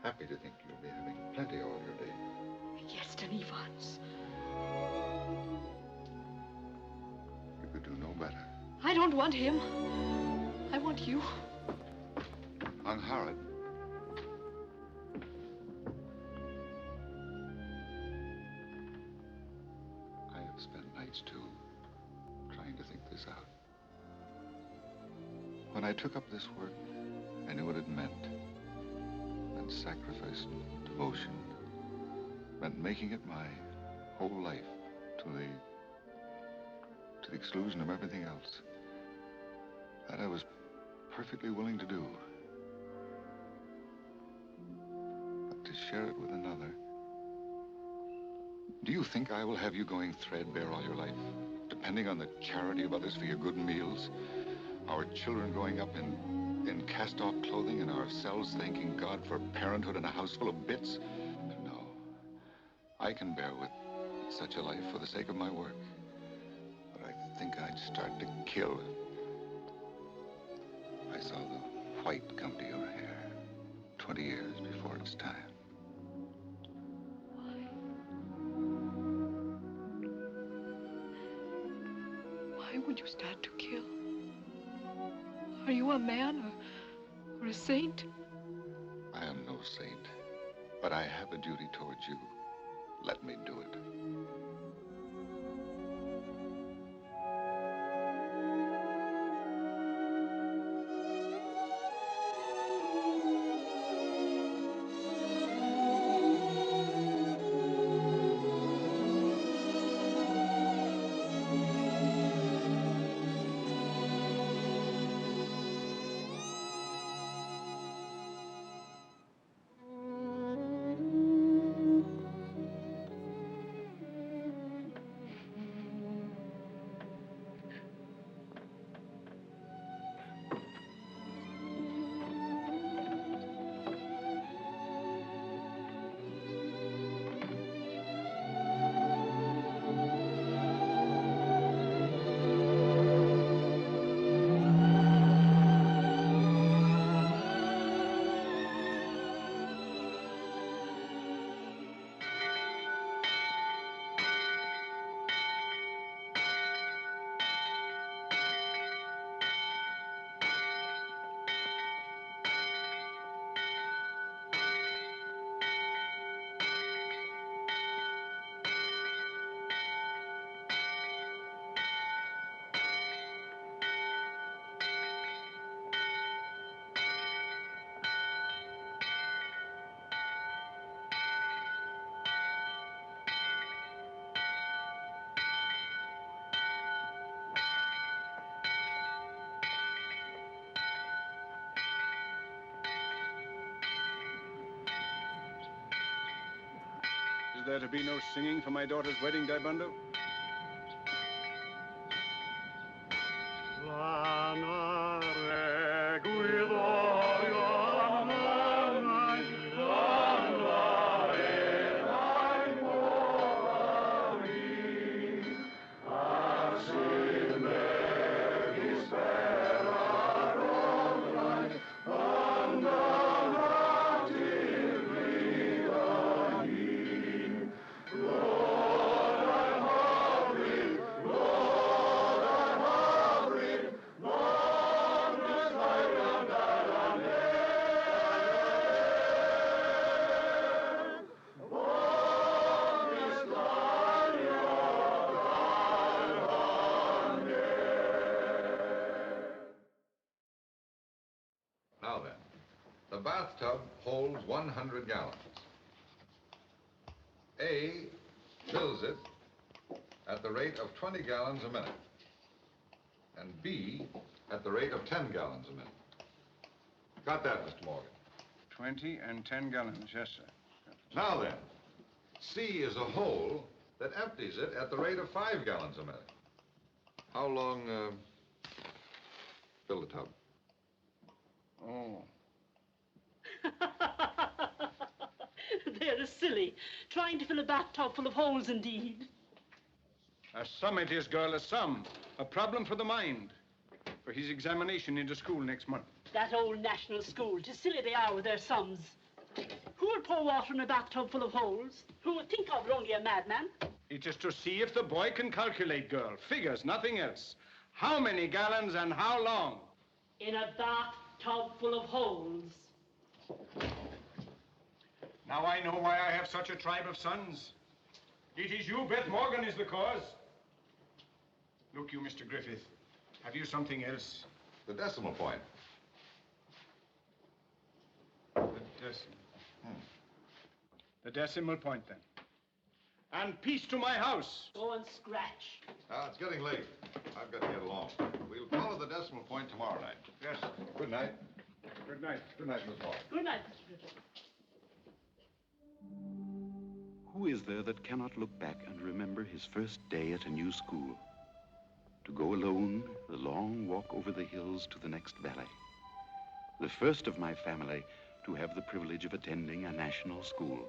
happy to think you'll be having plenty all your days. Yes, and Ivans. You could do no better. I don't want him. I want you. Angharad. I have spent nights, too, trying to think this out. When I took up this work, I knew what it meant. It meant sacrifice and devotion. It meant making it my whole life to the exclusion of everything else. That I was perfectly willing to do. But to share it with another. Do you think I will have you going threadbare all your life, depending on the charity of others for your good meals? Our children growing up in cast-off clothing and ourselves thanking God for parenthood in a house full of bits? No. I can bear with such a life for the sake of my work. But I think I'd start to kill it. I saw the white come to your hair 20 years before its time. Why would you start to kill? Are you a man or a saint? I am no saint, but I have a duty towards you. Let me do it. Is there to be no singing for my daughter's wedding, Daibando? Now then, the bathtub holds 100 gallons. A fills it at the rate of 20 gallons a minute, and B at the rate of 10 gallons a minute. Got that, Mr. Morgan? 20 and 10 gallons, yes, sir. Now then, C is a hole that empties it at the rate of 5 gallons a minute. How long, fill the tub? Oh. They're silly. Trying to fill a bathtub full of holes, indeed. A sum it is, girl, a sum. A problem for the mind. For his examination into school next month. That old national school. 'Tis silly they are with their sums. Who would pour water in a bathtub full of holes? Who would think of it? Only a madman. It is to see if the boy can calculate, girl. Figures, nothing else. How many gallons and how long? In a bathtub full of holes. Now I know why I have such a tribe of sons. It is you, Beth Morgan, is the cause. Look you, Mr. Griffith. Have you something else? The decimal point. The decimal point, then. And peace to my house. Go and scratch. It's getting late. I've got to get along. We'll follow the decimal point tomorrow night. Yes. Good night. Good night. Good night, Miss Morgan. Good night, Mr. Griffith. Who is there that cannot look back and remember his first day at a new school? To go alone, the long walk over the hills to the next valley. The first of my family to have the privilege of attending a national school.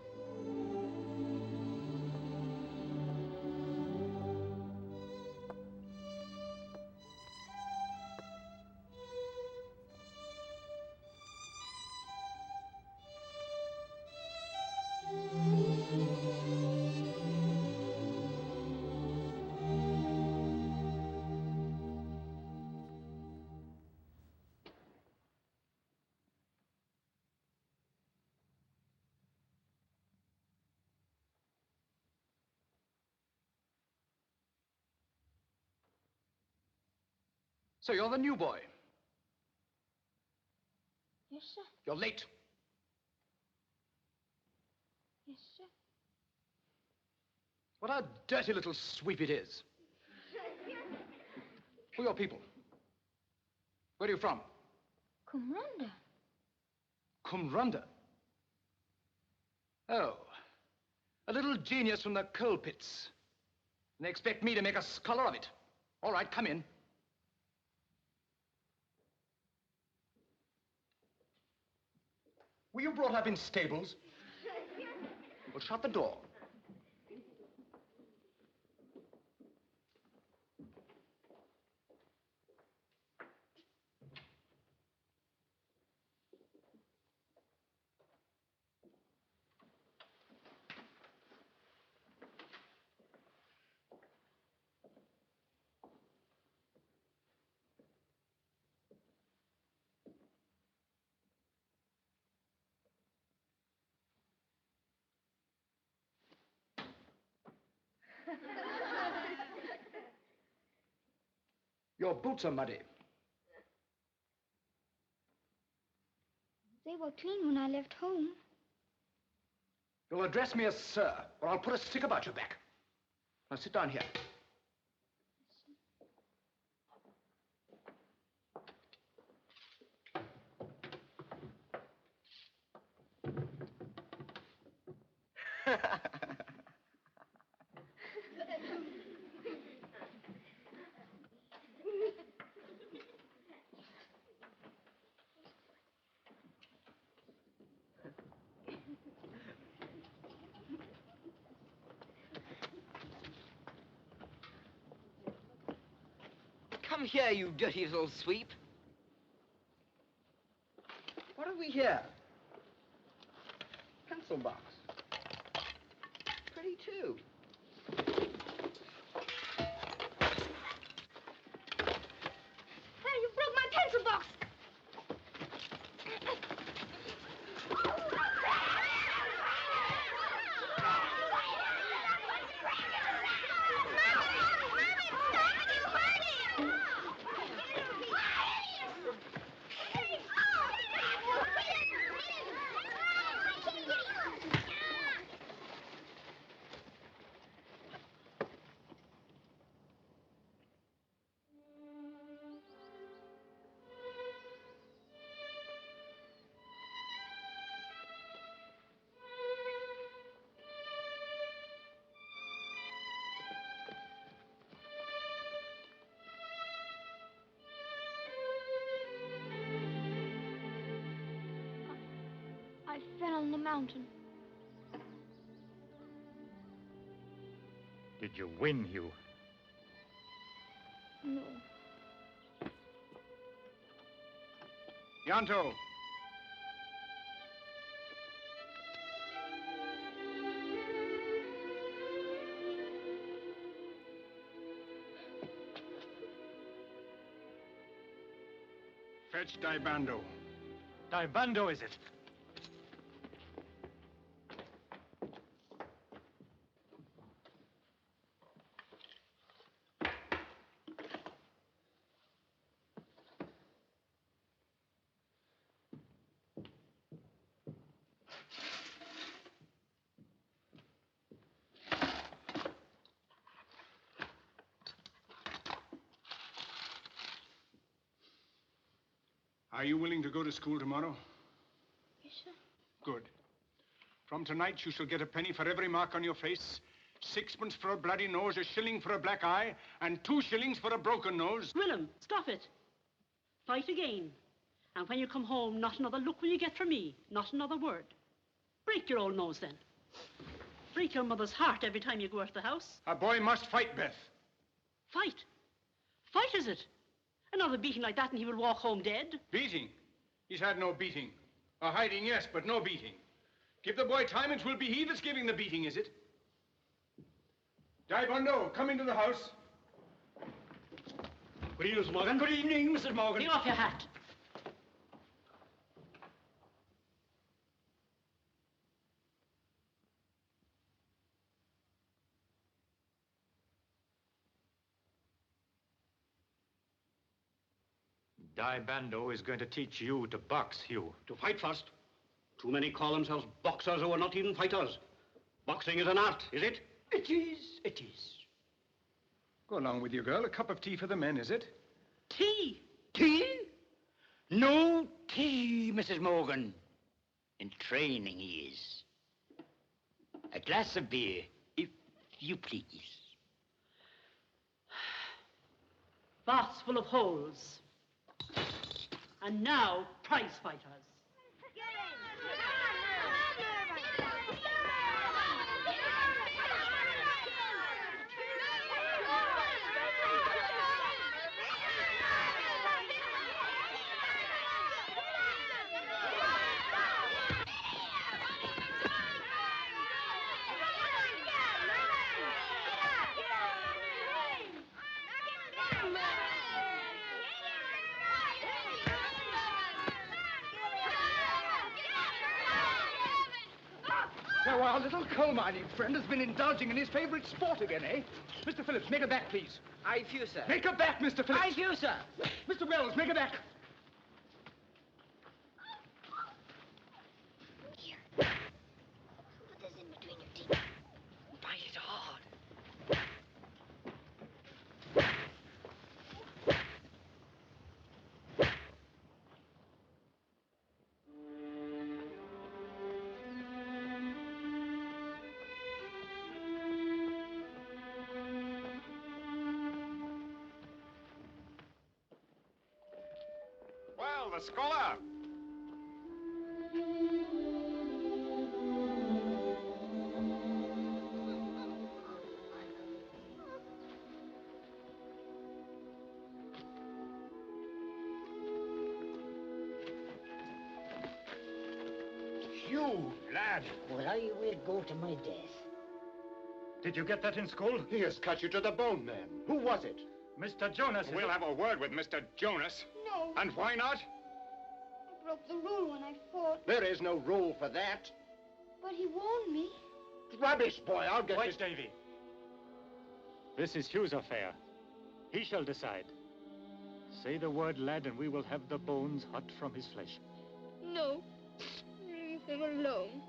So you're the new boy. Yes, sir. You're late. Yes, sir. What a dirty little sweep it is. Who are your people? Where are you from? Kumranda. Kumranda. Oh, a little genius from the coal pits. And they expect me to make a scholar of it. All right, come in. Were you brought up in stables? Well, shut the door. Your boots are muddy. They were clean when I left home. You'll address me as sir, or I'll put a stick about your back. Now sit down here. Come here, you dirty little sweep. What have we here? Pencil box. Pretty, too. Hey, you broke my pencil box! fell on the mountain. Did you win, Hugh? No. Ianto! Fetch Daibando. Daibando, is it? Are you willing to go to school tomorrow? Yes, sir. Good. From tonight, you shall get a penny for every mark on your face, 6pence for a bloody nose, a shilling for a black eye, and 2 shillings for a broken nose. Willem, stop it. Fight again. And when you come home, not another look will you get from me. Not another word. Break your old nose, then. Break your mother's heart every time you go out of the house. A boy must fight, Beth. Fight? Fight, is it? Another beating like that and he will walk home dead. Beating? He's had no beating. A hiding, yes, but no beating. Give the boy time and 'twill be he that's giving the beating, is it? Daibando, come into the house. Good evening, Mrs. Morgan. Good evening, Mrs. Morgan. Take off your hat. Daibando is going to teach you to box, Hugh. To fight first. Too many call themselves boxers who are not even fighters. Boxing is an art, is it? It is, it is. Go along with you, girl. A cup of tea for the men, is it? Tea? Tea? No tea, Mrs. Morgan. In training he is. A glass of beer, if you please. Baths full of holes. And now, prize fighters. So our little coal mining friend has been indulging in his favorite sport again, eh? Mr. Phillips, make her back, please. I refuse, sir. Make her back, Mr. Phillips. I refuse, sir. Mr. Wells, make her back. Put this in between your teeth. Bite it hard. Well, the scholar. You, lad. Well, I will go to my death. Did you get that in school? He has cut you to the bone, man. Who was it? Mr. Jonas. We'll have a word with Mr. Jonas. No. And why not? I broke the rule when I fought. There is no rule for that. But he warned me. Rubbish, boy. I'll get Wait, this. Davy. This is Hugh's affair. He shall decide. Say the word, lad, and we will have the bones hot from his flesh. No. Leave him alone.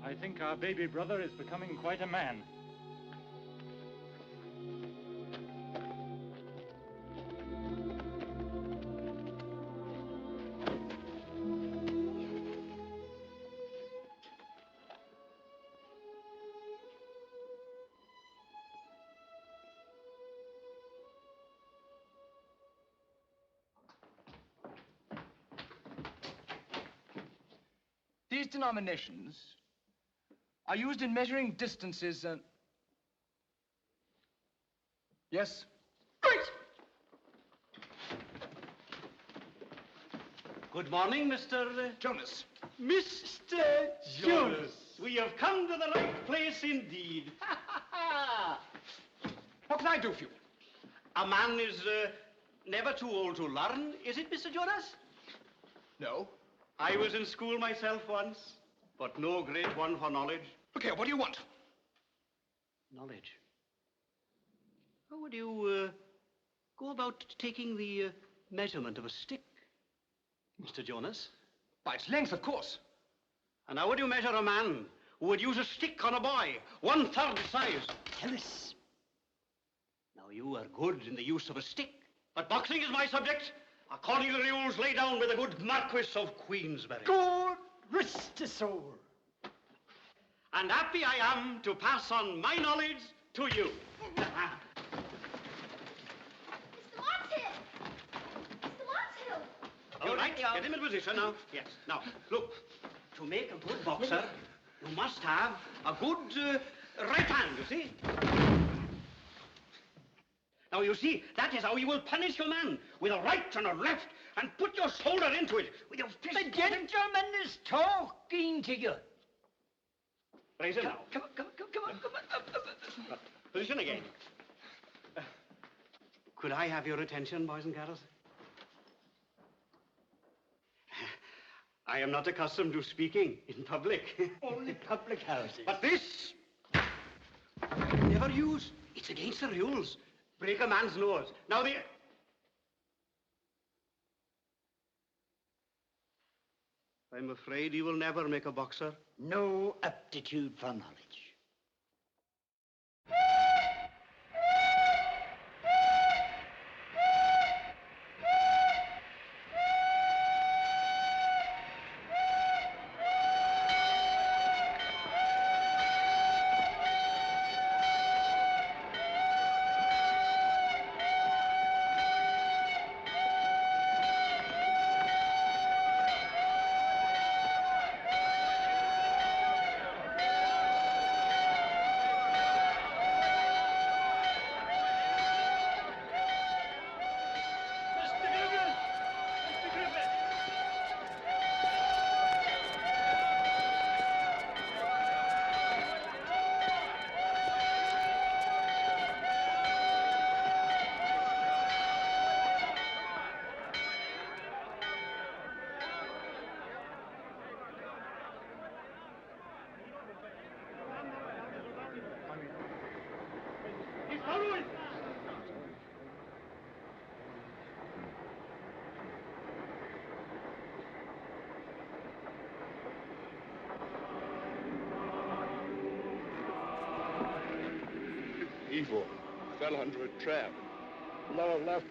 I think our baby brother is becoming quite a man. These denominations are used in measuring distances and... Yes? Good morning, Mr. Jonas. Mr. Jonas. We have come to the right place indeed. What can I do for you? A man is never too old to learn, is it, Mr. Jonas? No. I was in school myself once, but no great one for knowledge. Look here, what do you want? Knowledge. How would you go about taking the measurement of a stick, Mr. Jonas? By its length, of course. And how would you measure a man who would use a stick on a boy, 1/3 the size? Tell us. Now, you are good in the use of a stick, but boxing is my subject, according to the rules laid down by the good Marquis of Queensberry. God rest his soul. And happy I am to pass on my knowledge to you. Mr. Martell! Mr. Martell! All right, get him in position now. Yes. Now, look, to make a good boxer, you must have a good right hand, you see? Now, you see, that is how you will punish your man, with a right and a left, and put your shoulder into it, with your fist... The gentleman is talking to you. Raise it now. Come on. Position again. Could I have your attention, boys and girls? I am not accustomed to speaking in public. Only public houses. But this, never use. It's against the rules. Break a man's nose. Now I'm afraid you will never make a boxer. No aptitude for knowledge. Evil fell under a trap. Lower left.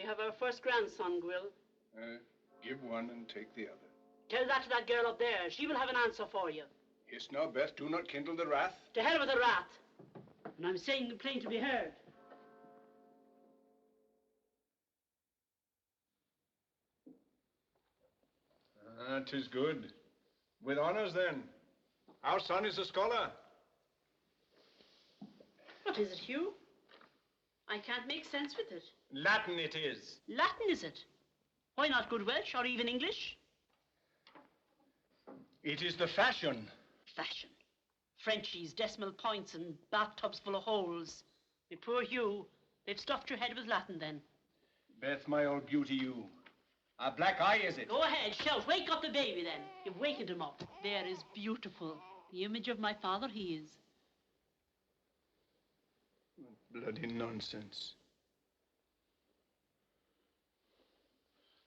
We have our first grandson, Gwyll. Give one and take the other. Tell that to that girl up there. She will have an answer for you. Hist now, Beth, do not kindle the wrath. To hell with the wrath. And I'm saying it plain to be heard. Ah, 'tis good. With honors, then. Our son is a scholar. What is it, Hugh? I can't make sense with it. Latin it is. Latin, is it? Why not good Welsh or even English? It is the fashion. Fashion. Frenchies, decimal points, and bathtubs full of holes. My poor Hugh, they've stuffed your head with Latin, then. Beth, my old beauty, you. A black eye, is it? Go ahead, shout. Wake up the baby, then. You've wakened him up. There is beautiful. The image of my father he is. Bloody nonsense.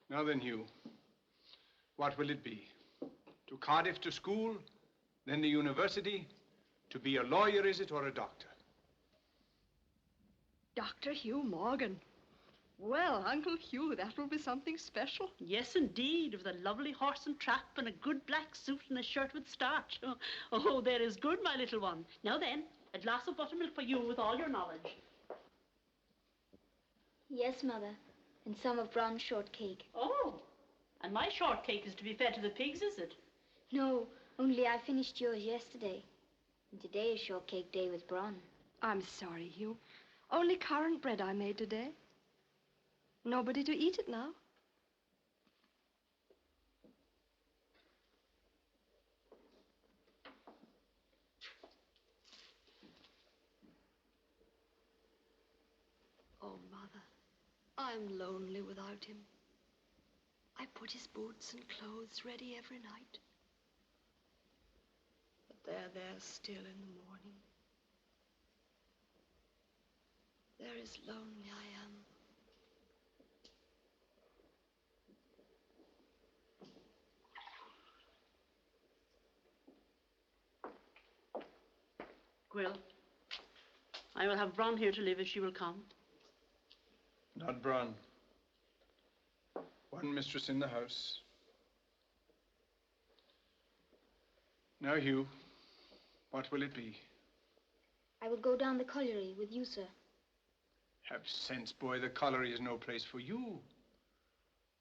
Now then, Hugh, what will it be? To Cardiff to school, then the university? To be a lawyer, is it, or a doctor? Dr. Hugh Morgan. Well, Uncle Hugh, that will be something special. Yes, indeed, with a lovely horse and trap and a good black suit and a shirt with starch. Oh, there is good, my little one. Now then, a glass of buttermilk for you with all your knowledge. Yes, Mother. And some of Bron's shortcake. Oh, and my shortcake is to be fed to the pigs, is it? No, only I finished yours yesterday. And today is shortcake day with Bron. I'm sorry, Hugh. Only currant bread I made today. Nobody to eat it now. Oh, Mother, I'm lonely without him. I put his boots and clothes ready every night. But they're still in the morning. There is lonely I am. Gwyll, I will have Bron here to live if she will come. Not Bron. One mistress in the house. Now, Hugh, what will it be? I will go down the colliery with you, sir. Have sense, boy. The colliery is no place for you.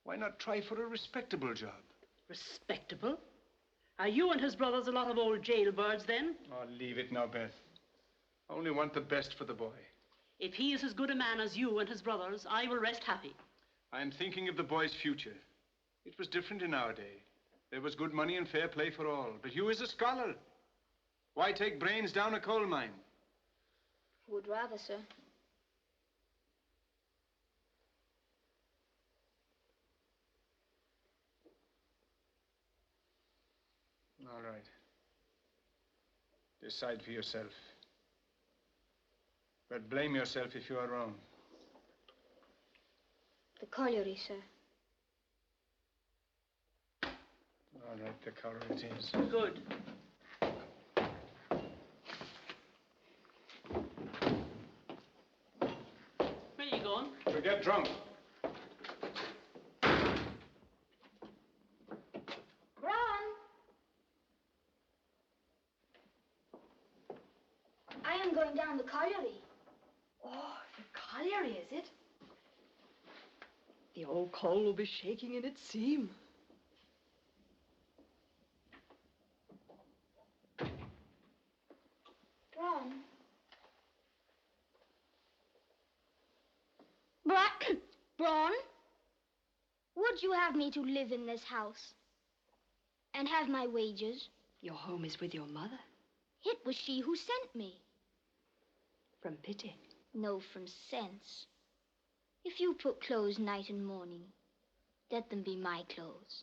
Why not try for a respectable job? Respectable? Are you and his brothers a lot of old jailbirds, then? Oh, leave it now, Beth. I only want the best for the boy. If he is as good a man as you and his brothers, I will rest happy. I am thinking of the boy's future. It was different in our day. There was good money and fair play for all. But Hugh is a scholar. Why take brains down a coal mine? Would rather, sir. All right. Decide for yourself. But blame yourself if you are wrong. The colliery, sir. All right, the colliery it is. Good. Where are you going? To get drunk. Bron! I am going down the colliery. Oh, the colliery, is it? The old coal will be shaking in its seam. Bron. Bron, would you have me to live in this house? And have my wages? Your home is with your mother. It was she who sent me. From pity? No, from sense. If you put clothes night and morning, let them be my clothes.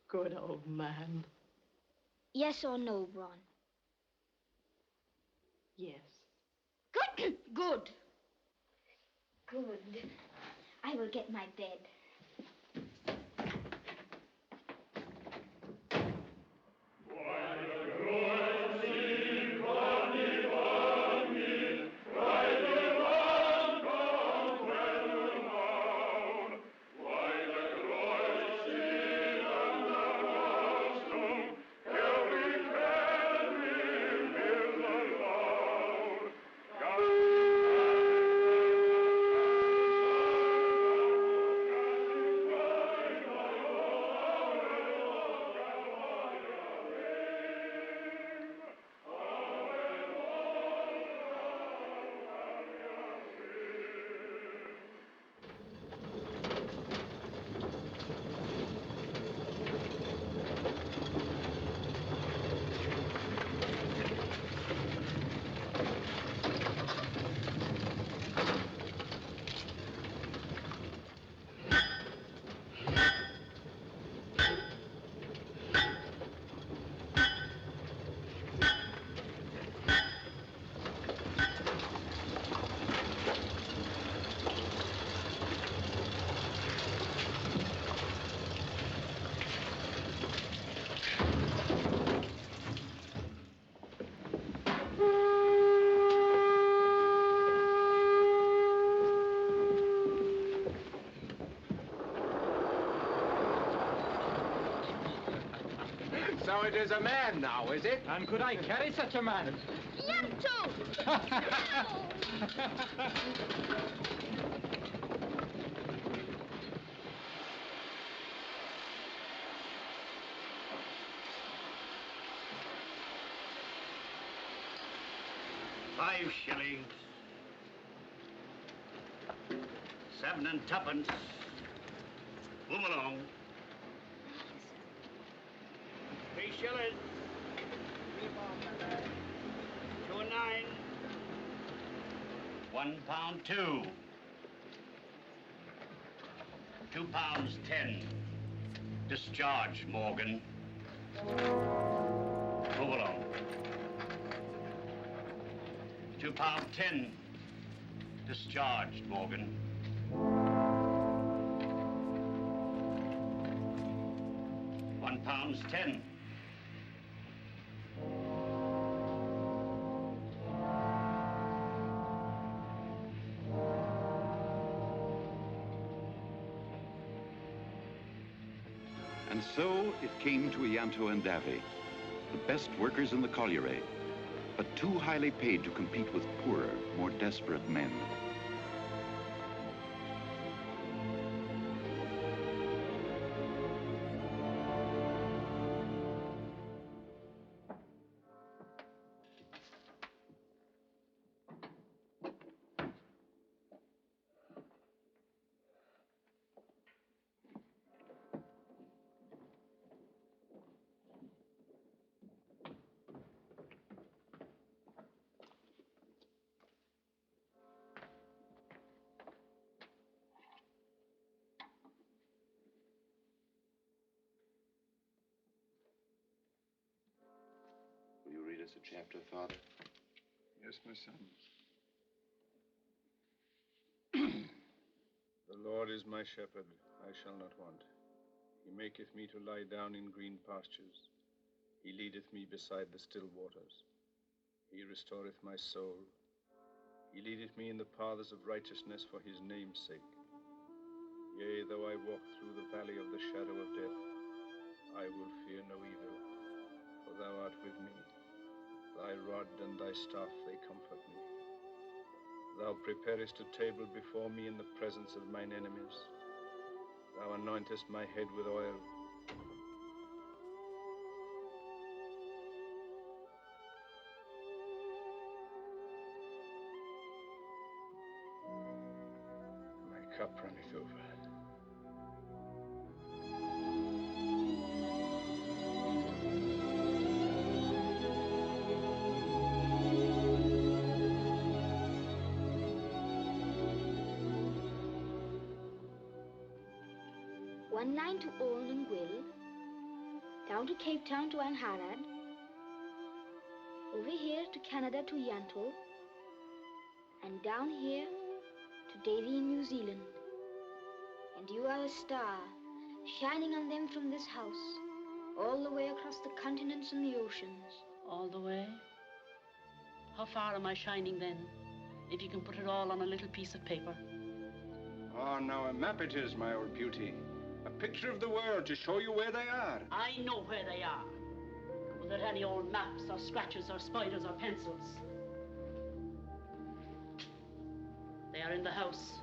Good old man. Yes or no, Bron? Yes. Good. Good. Good. I will get my bed. So it is a man now, is it? And could I carry such a man? Yanto! $5 shillings. 7 and 2pence. Move along. 3 shillings. 2 and 9. £1.2. £2.10. Discharge, Morgan. Move along. £2.10. Discharged, Morgan. £1.10. And so it came to Ianto and Davy, the best workers in the colliery, but too highly paid to compete with poorer, more desperate men. Will you read us a chapter, Father? Yes, my son. The Lord is my shepherd, I shall not want. He maketh me to lie down in green pastures. He leadeth me beside the still waters. He restoreth my soul. He leadeth me in the paths of righteousness for his name's sake. Yea, though I walk through the valley of the shadow of death, I will fear no evil, for thou art with me. Thy rod and thy staff, they comfort me. Thou preparest a table before me in the presence of mine enemies. Thou anointest my head with oil. My cup runneth over. One line to Oran and Gwyll, down to Cape Town to Angharad, over here to Canada to Yanto, and down here to Davy in New Zealand. And you are a star, shining on them from this house, all the way across the continents and the oceans. All the way? How far am I shining then, if you can put it all on a little piece of paper? Ah, now a map it is, my old beauty. A picture of the world to show you where they are. I know where they are. Without any old maps or scratches or spiders or pencils. They are in the house.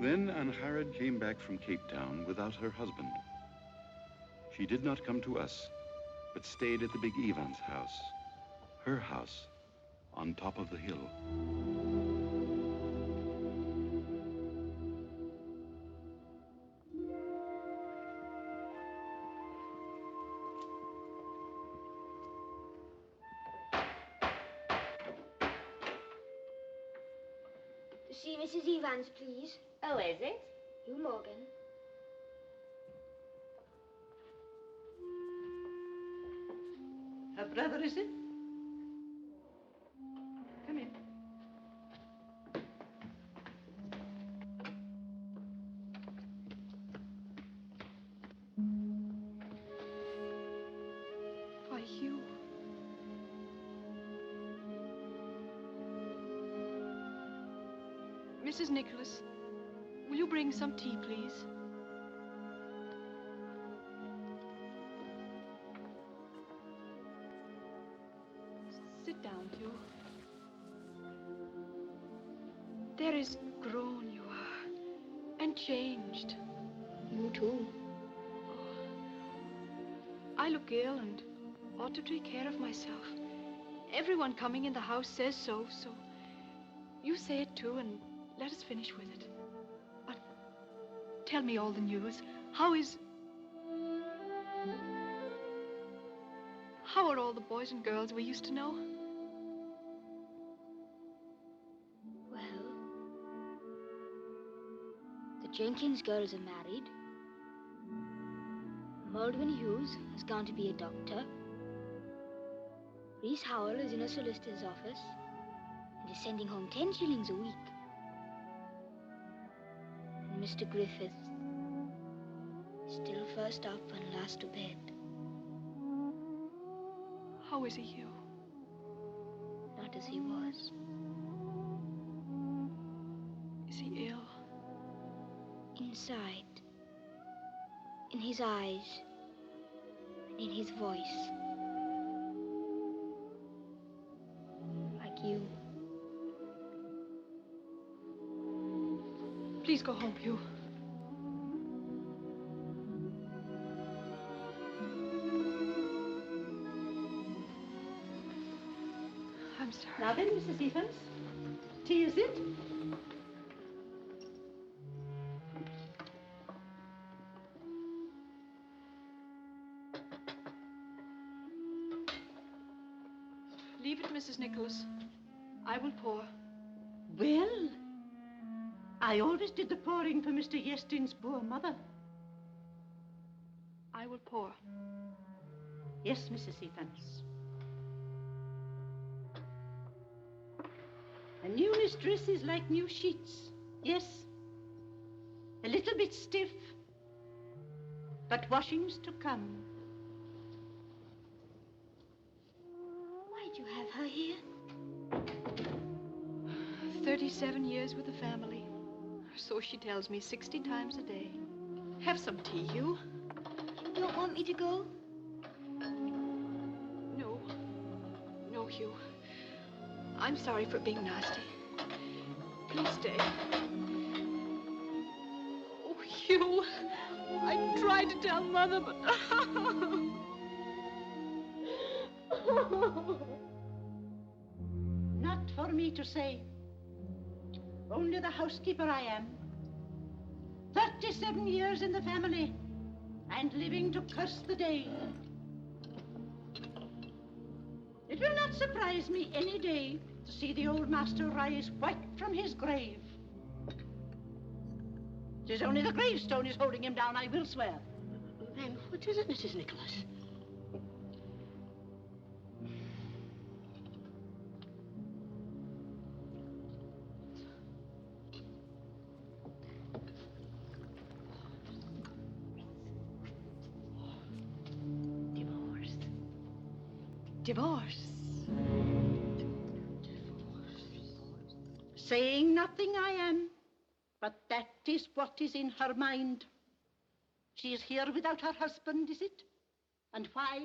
Then Angharad came back from Cape Town without her husband. She did not come to us, but stayed at the big Ivan's house, her house, on top of the hill. To see Mrs. Evans, please. Oh, is it? You, Morgan. Her brother, is it? Come in. Mrs. Nicholas, will you bring some tea, please? Sit down, Hugh. There is grown you are, and changed. You too. I look ill and ought to take care of myself. Everyone coming in the house says so, so you say it too, and let us finish with it. But tell me all the news. How are all the boys and girls we used to know? Well, the Jenkins girls are married. Maldwin Hughes has gone to be a doctor. Reese Howell is in a solicitor's office and is sending home 10 shillings a week. And Mr. Griffith is still first up and last to bed. How is he, Hugh? Not as he was. Is he ill? Inside. In his eyes. And in his voice. Like you. Please go home, Hugh. I'm sorry. Now then, Mrs. Evans, tea is it? Leave it, Mrs. Nicholas. I will pour. Well, I always did the pouring for Mr. Yestin's poor mother. I will pour. Yes, Mrs. Evans. A newness dress is like new sheets. Yes. A little bit stiff, but washing's to come. Why'd you have her here? 37 years with the family. So she tells me 60 times a day. Have some tea, Hugh. You don't want me to go? No. No, Hugh. I'm sorry for being nasty. Please stay. Oh, Hugh. I tried to tell Mother, but... Not for me to say. Only the housekeeper I am. 37 years in the family, and living to curse the day. It will not surprise me any day to see the old master rise white from his grave. 'Tis only the gravestone is holding him down, I will swear. Then what is it, Mrs. Nicholas? Divorce. Saying nothing I am, but that is what is in her mind. She is here without her husband, is it? And why?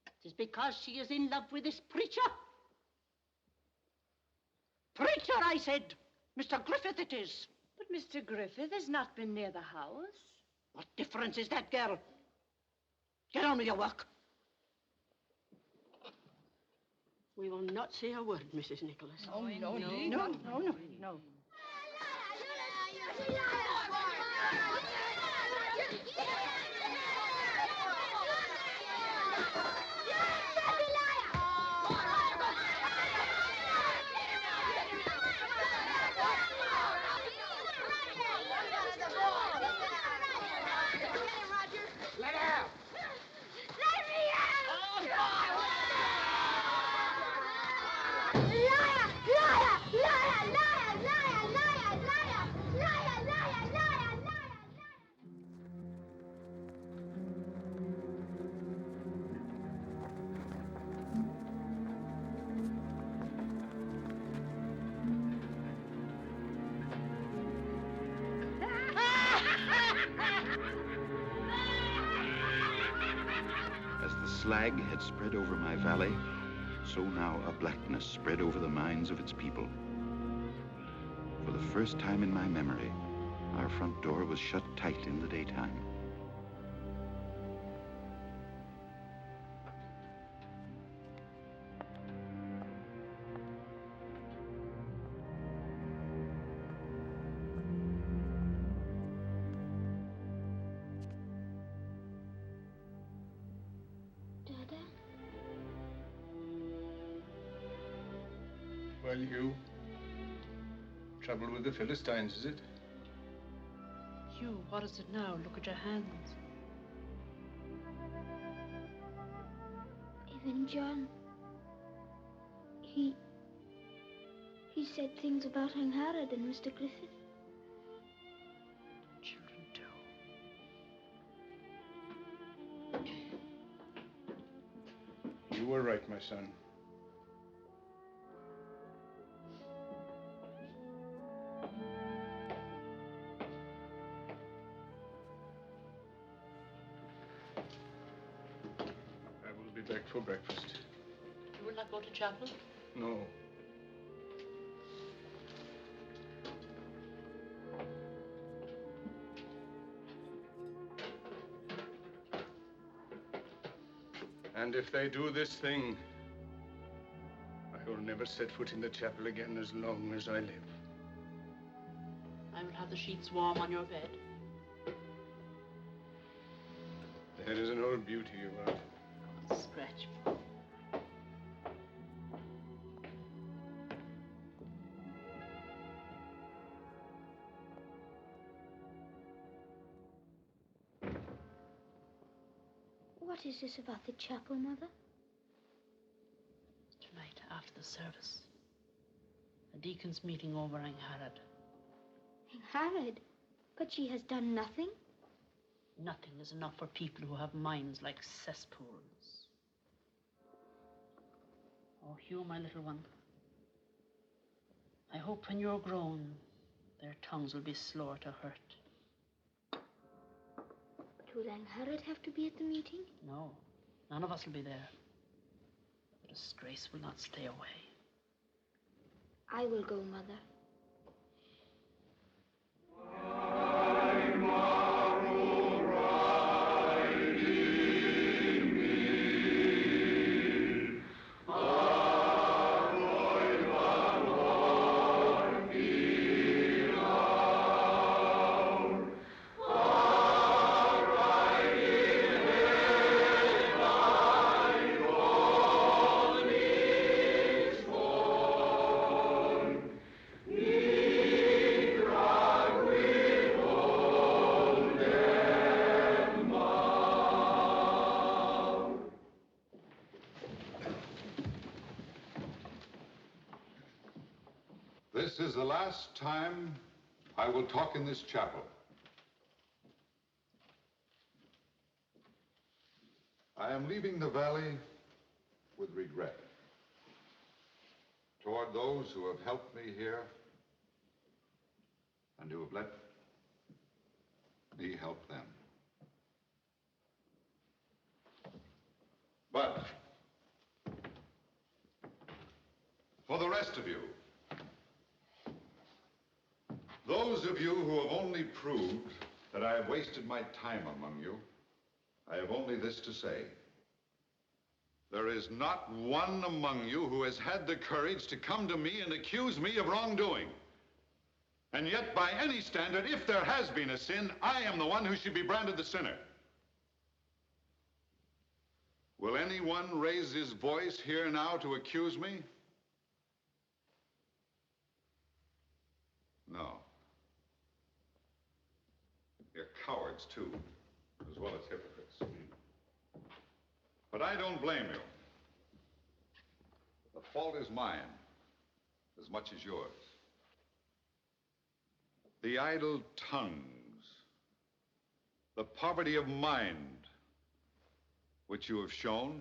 It is because she is in love with this preacher. Preacher, I said. Mr. Griffith it is. But Mr. Griffith has not been near the house. What difference is that, girl? Get on with your work. We will not say a word, Mrs. Nicholas. Oh, no. Liar! slag had spread over my valley, so now a blackness spread over the minds of its people. For the first time in my memory, our front door was shut tight in the daytime. Dada? Well, you? Trouble with the Philistines, is it? Hugh, what is it now? Look at your hands. Even John. He said things about Angharad and Mr. Griffith. Children do. You were right, my son. I will be back for breakfast. You will not go to chapel? No. And if they do this thing, I will never set foot in the chapel again as long as I live. I will have the sheets warm on your bed. There is an old beauty you are. Scratch. What is this about the chapel, Mother? Tonight, after the service, a deacon's meeting over Angharad. Angharad? But she has done nothing. Nothing is enough for people who have minds like cesspools. Oh, Hugh, my little one, I hope when you're grown, their tongues will be slower to hurt. But will Angharad have to be at the meeting? No, none of us will be there. The disgrace will not stay away. I will go, Mother. This is the last time I will talk in this chapel. I am leaving the valley with regret toward those who have helped me here and who have let me help them. But for the rest of you, those of you who have only proved that I have wasted my time among you, I have only this to say. There is not one among you who has had the courage to come to me and accuse me of wrongdoing. And yet, by any standard, if there has been a sin, I am the one who should be branded the sinner. Will anyone raise his voice here now to accuse me? No. You're cowards, too, as well as hypocrites. But I don't blame you. The fault is mine, as much as yours. The idle tongues, the poverty of mind, which you have shown,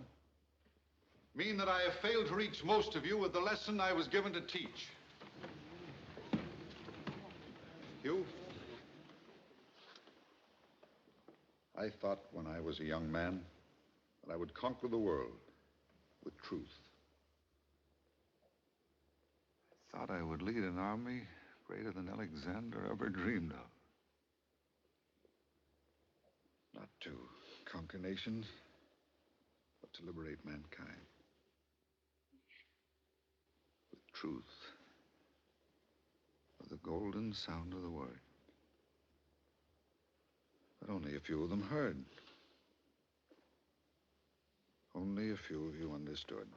mean that I have failed to reach most of you with the lesson I was given to teach. Hugh? I thought when I was a young man And I would conquer the world with truth. I thought I would lead an army greater than Alexander ever dreamed of. Not to conquer nations, but to liberate mankind. With truth. With the golden sound of the word. But only a few of them heard. Only a few of you understood.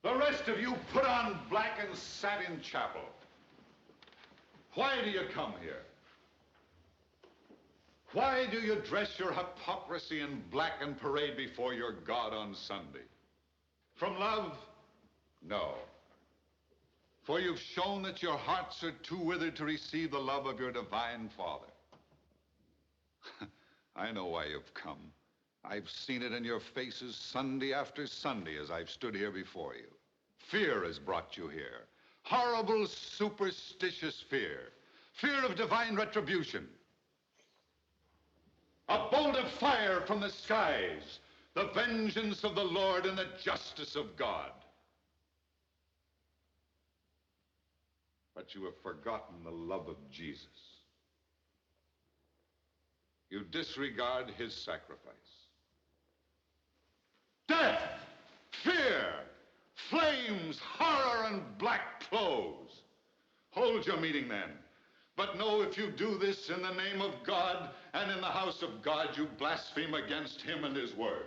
The rest of you put on black and sat in chapel. Why do you come here? Why do you dress your hypocrisy in black and parade before your God on Sunday? From love? No. For you've shown that your hearts are too withered to receive the love of your divine Father. I know why you've come. I've seen it in your faces Sunday after Sunday as I've stood here before you. Fear has brought you here. Horrible, superstitious fear. Fear of divine retribution. A bolt of fire from the skies. The vengeance of the Lord and the justice of God. But you have forgotten the love of Jesus. You disregard his sacrifice. Death, fear, flames, horror, and black clothes. Hold your meeting then. But know if you do this in the name of God and in the house of God, you blaspheme against him and his word.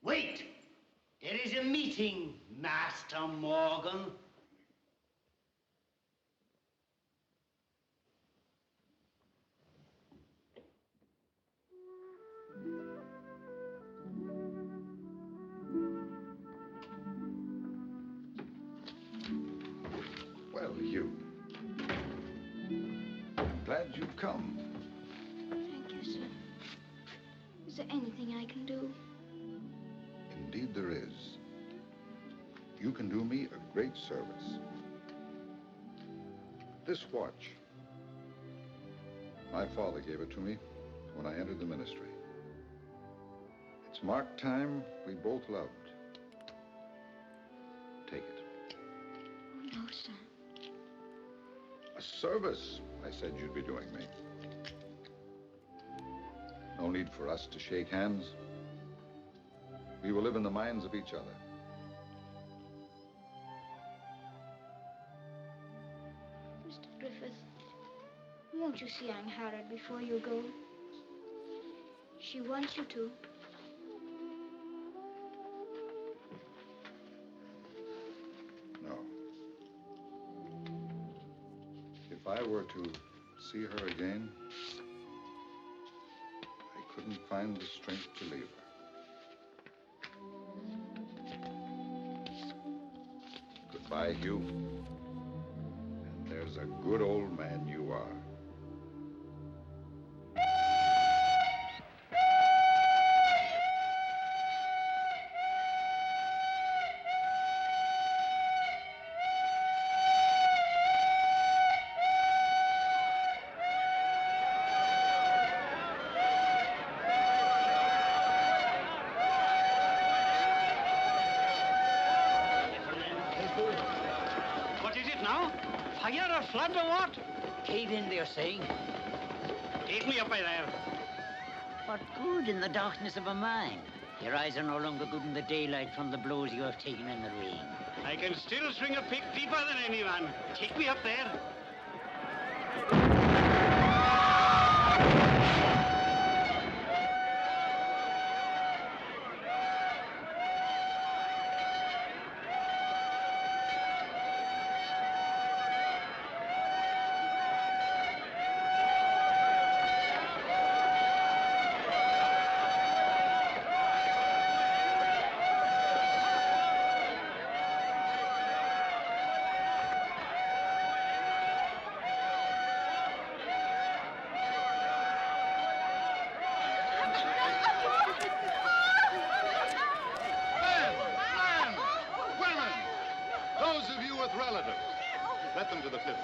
Wait! There is a meeting, Master Morgan. Well, Hugh. I'm glad you've come. Thank you, sir. Is there anything I can do? Indeed there is. You can do me a great service. This watch. My father gave it to me when I entered the ministry. It's marked time we both loved. Take it. Oh, no, sir. A service, I said you'd be doing me. No need for us to shake hands. We will live in the minds of each other. Mr. Griffith, won't you see Aunt Harriet before you go? She wants you to. No. If I were to see her again, I couldn't find the strength to leave her. Goodbye, Hugh. And there's a good old man you are. What is it now? Fire or flood or what? Cave in, they're saying. Take me up by there. What good in the darkness of a mine? Your eyes are no longer good in the daylight from the blows you have taken in the rain. I can still swing a pick deeper than anyone. Take me up there. Women! Those of you with relatives, let them to the pit.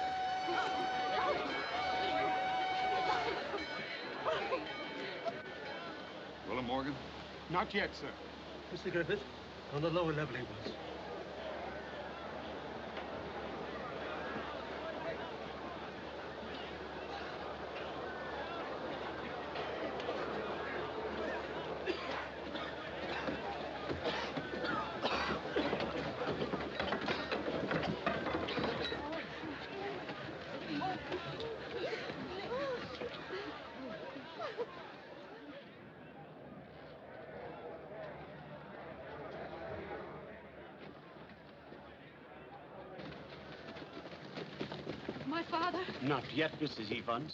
Willem Morgan? Not yet, sir. Mr. Griffith, on the lower level he was. My father? Not yet, Mrs. Evans.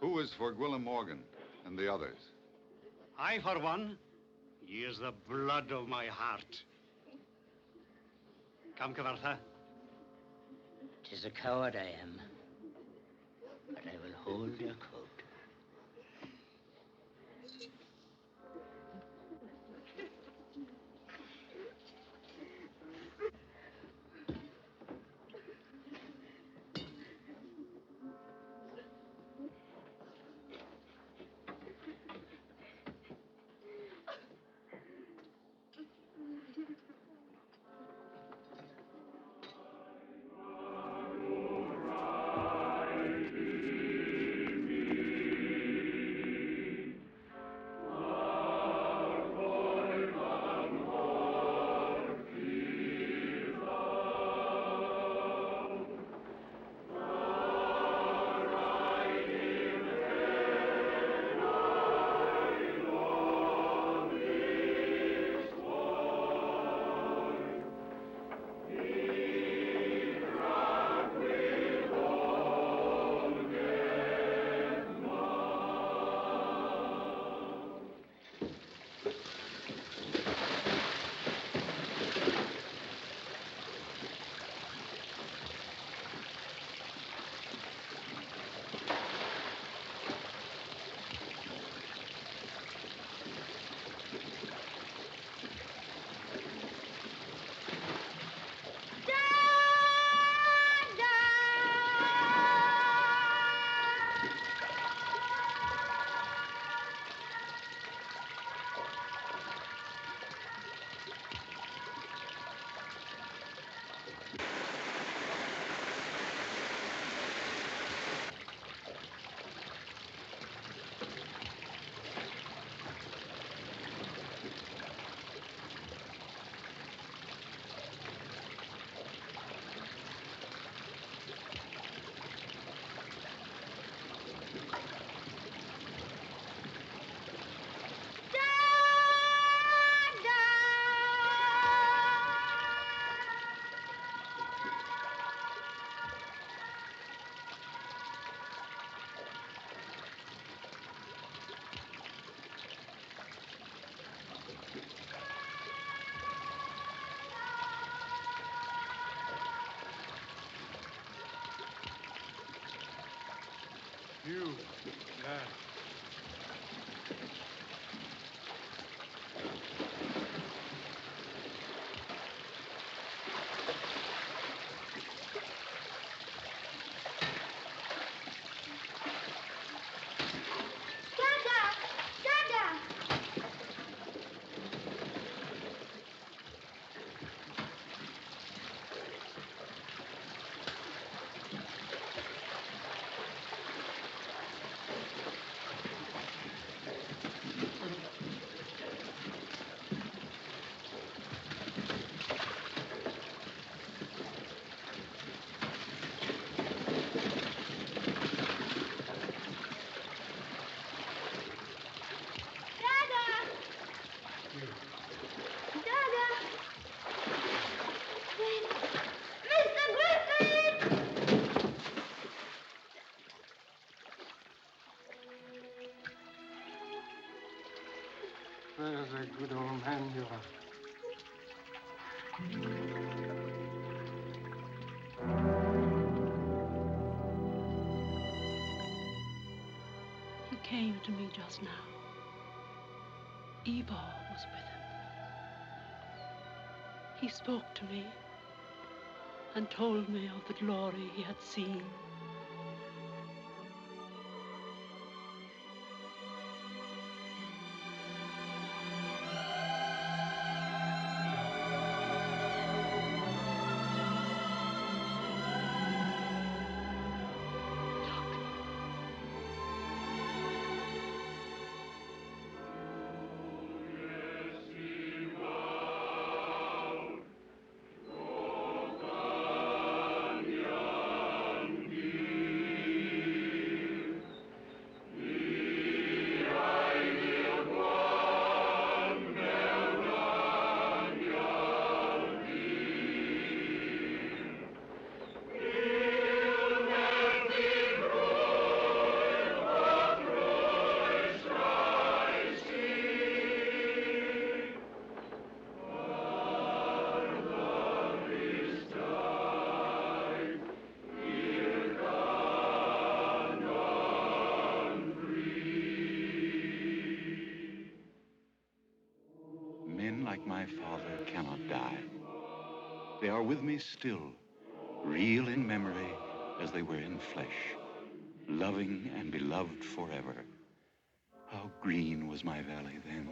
Who is for Gwillem Morgan and the others? I, for one, he is the blood of my heart. Come, Cyfartha. 'Tis a coward I am, but I will hold your coat. You, lad. There's a good old man you are. He came to me just now. Eber was with him. He spoke to me and told me of the glory he had seen. Like my father cannot die. They are with me still, real in memory as they were in flesh, loving and beloved forever. How green was my valley then.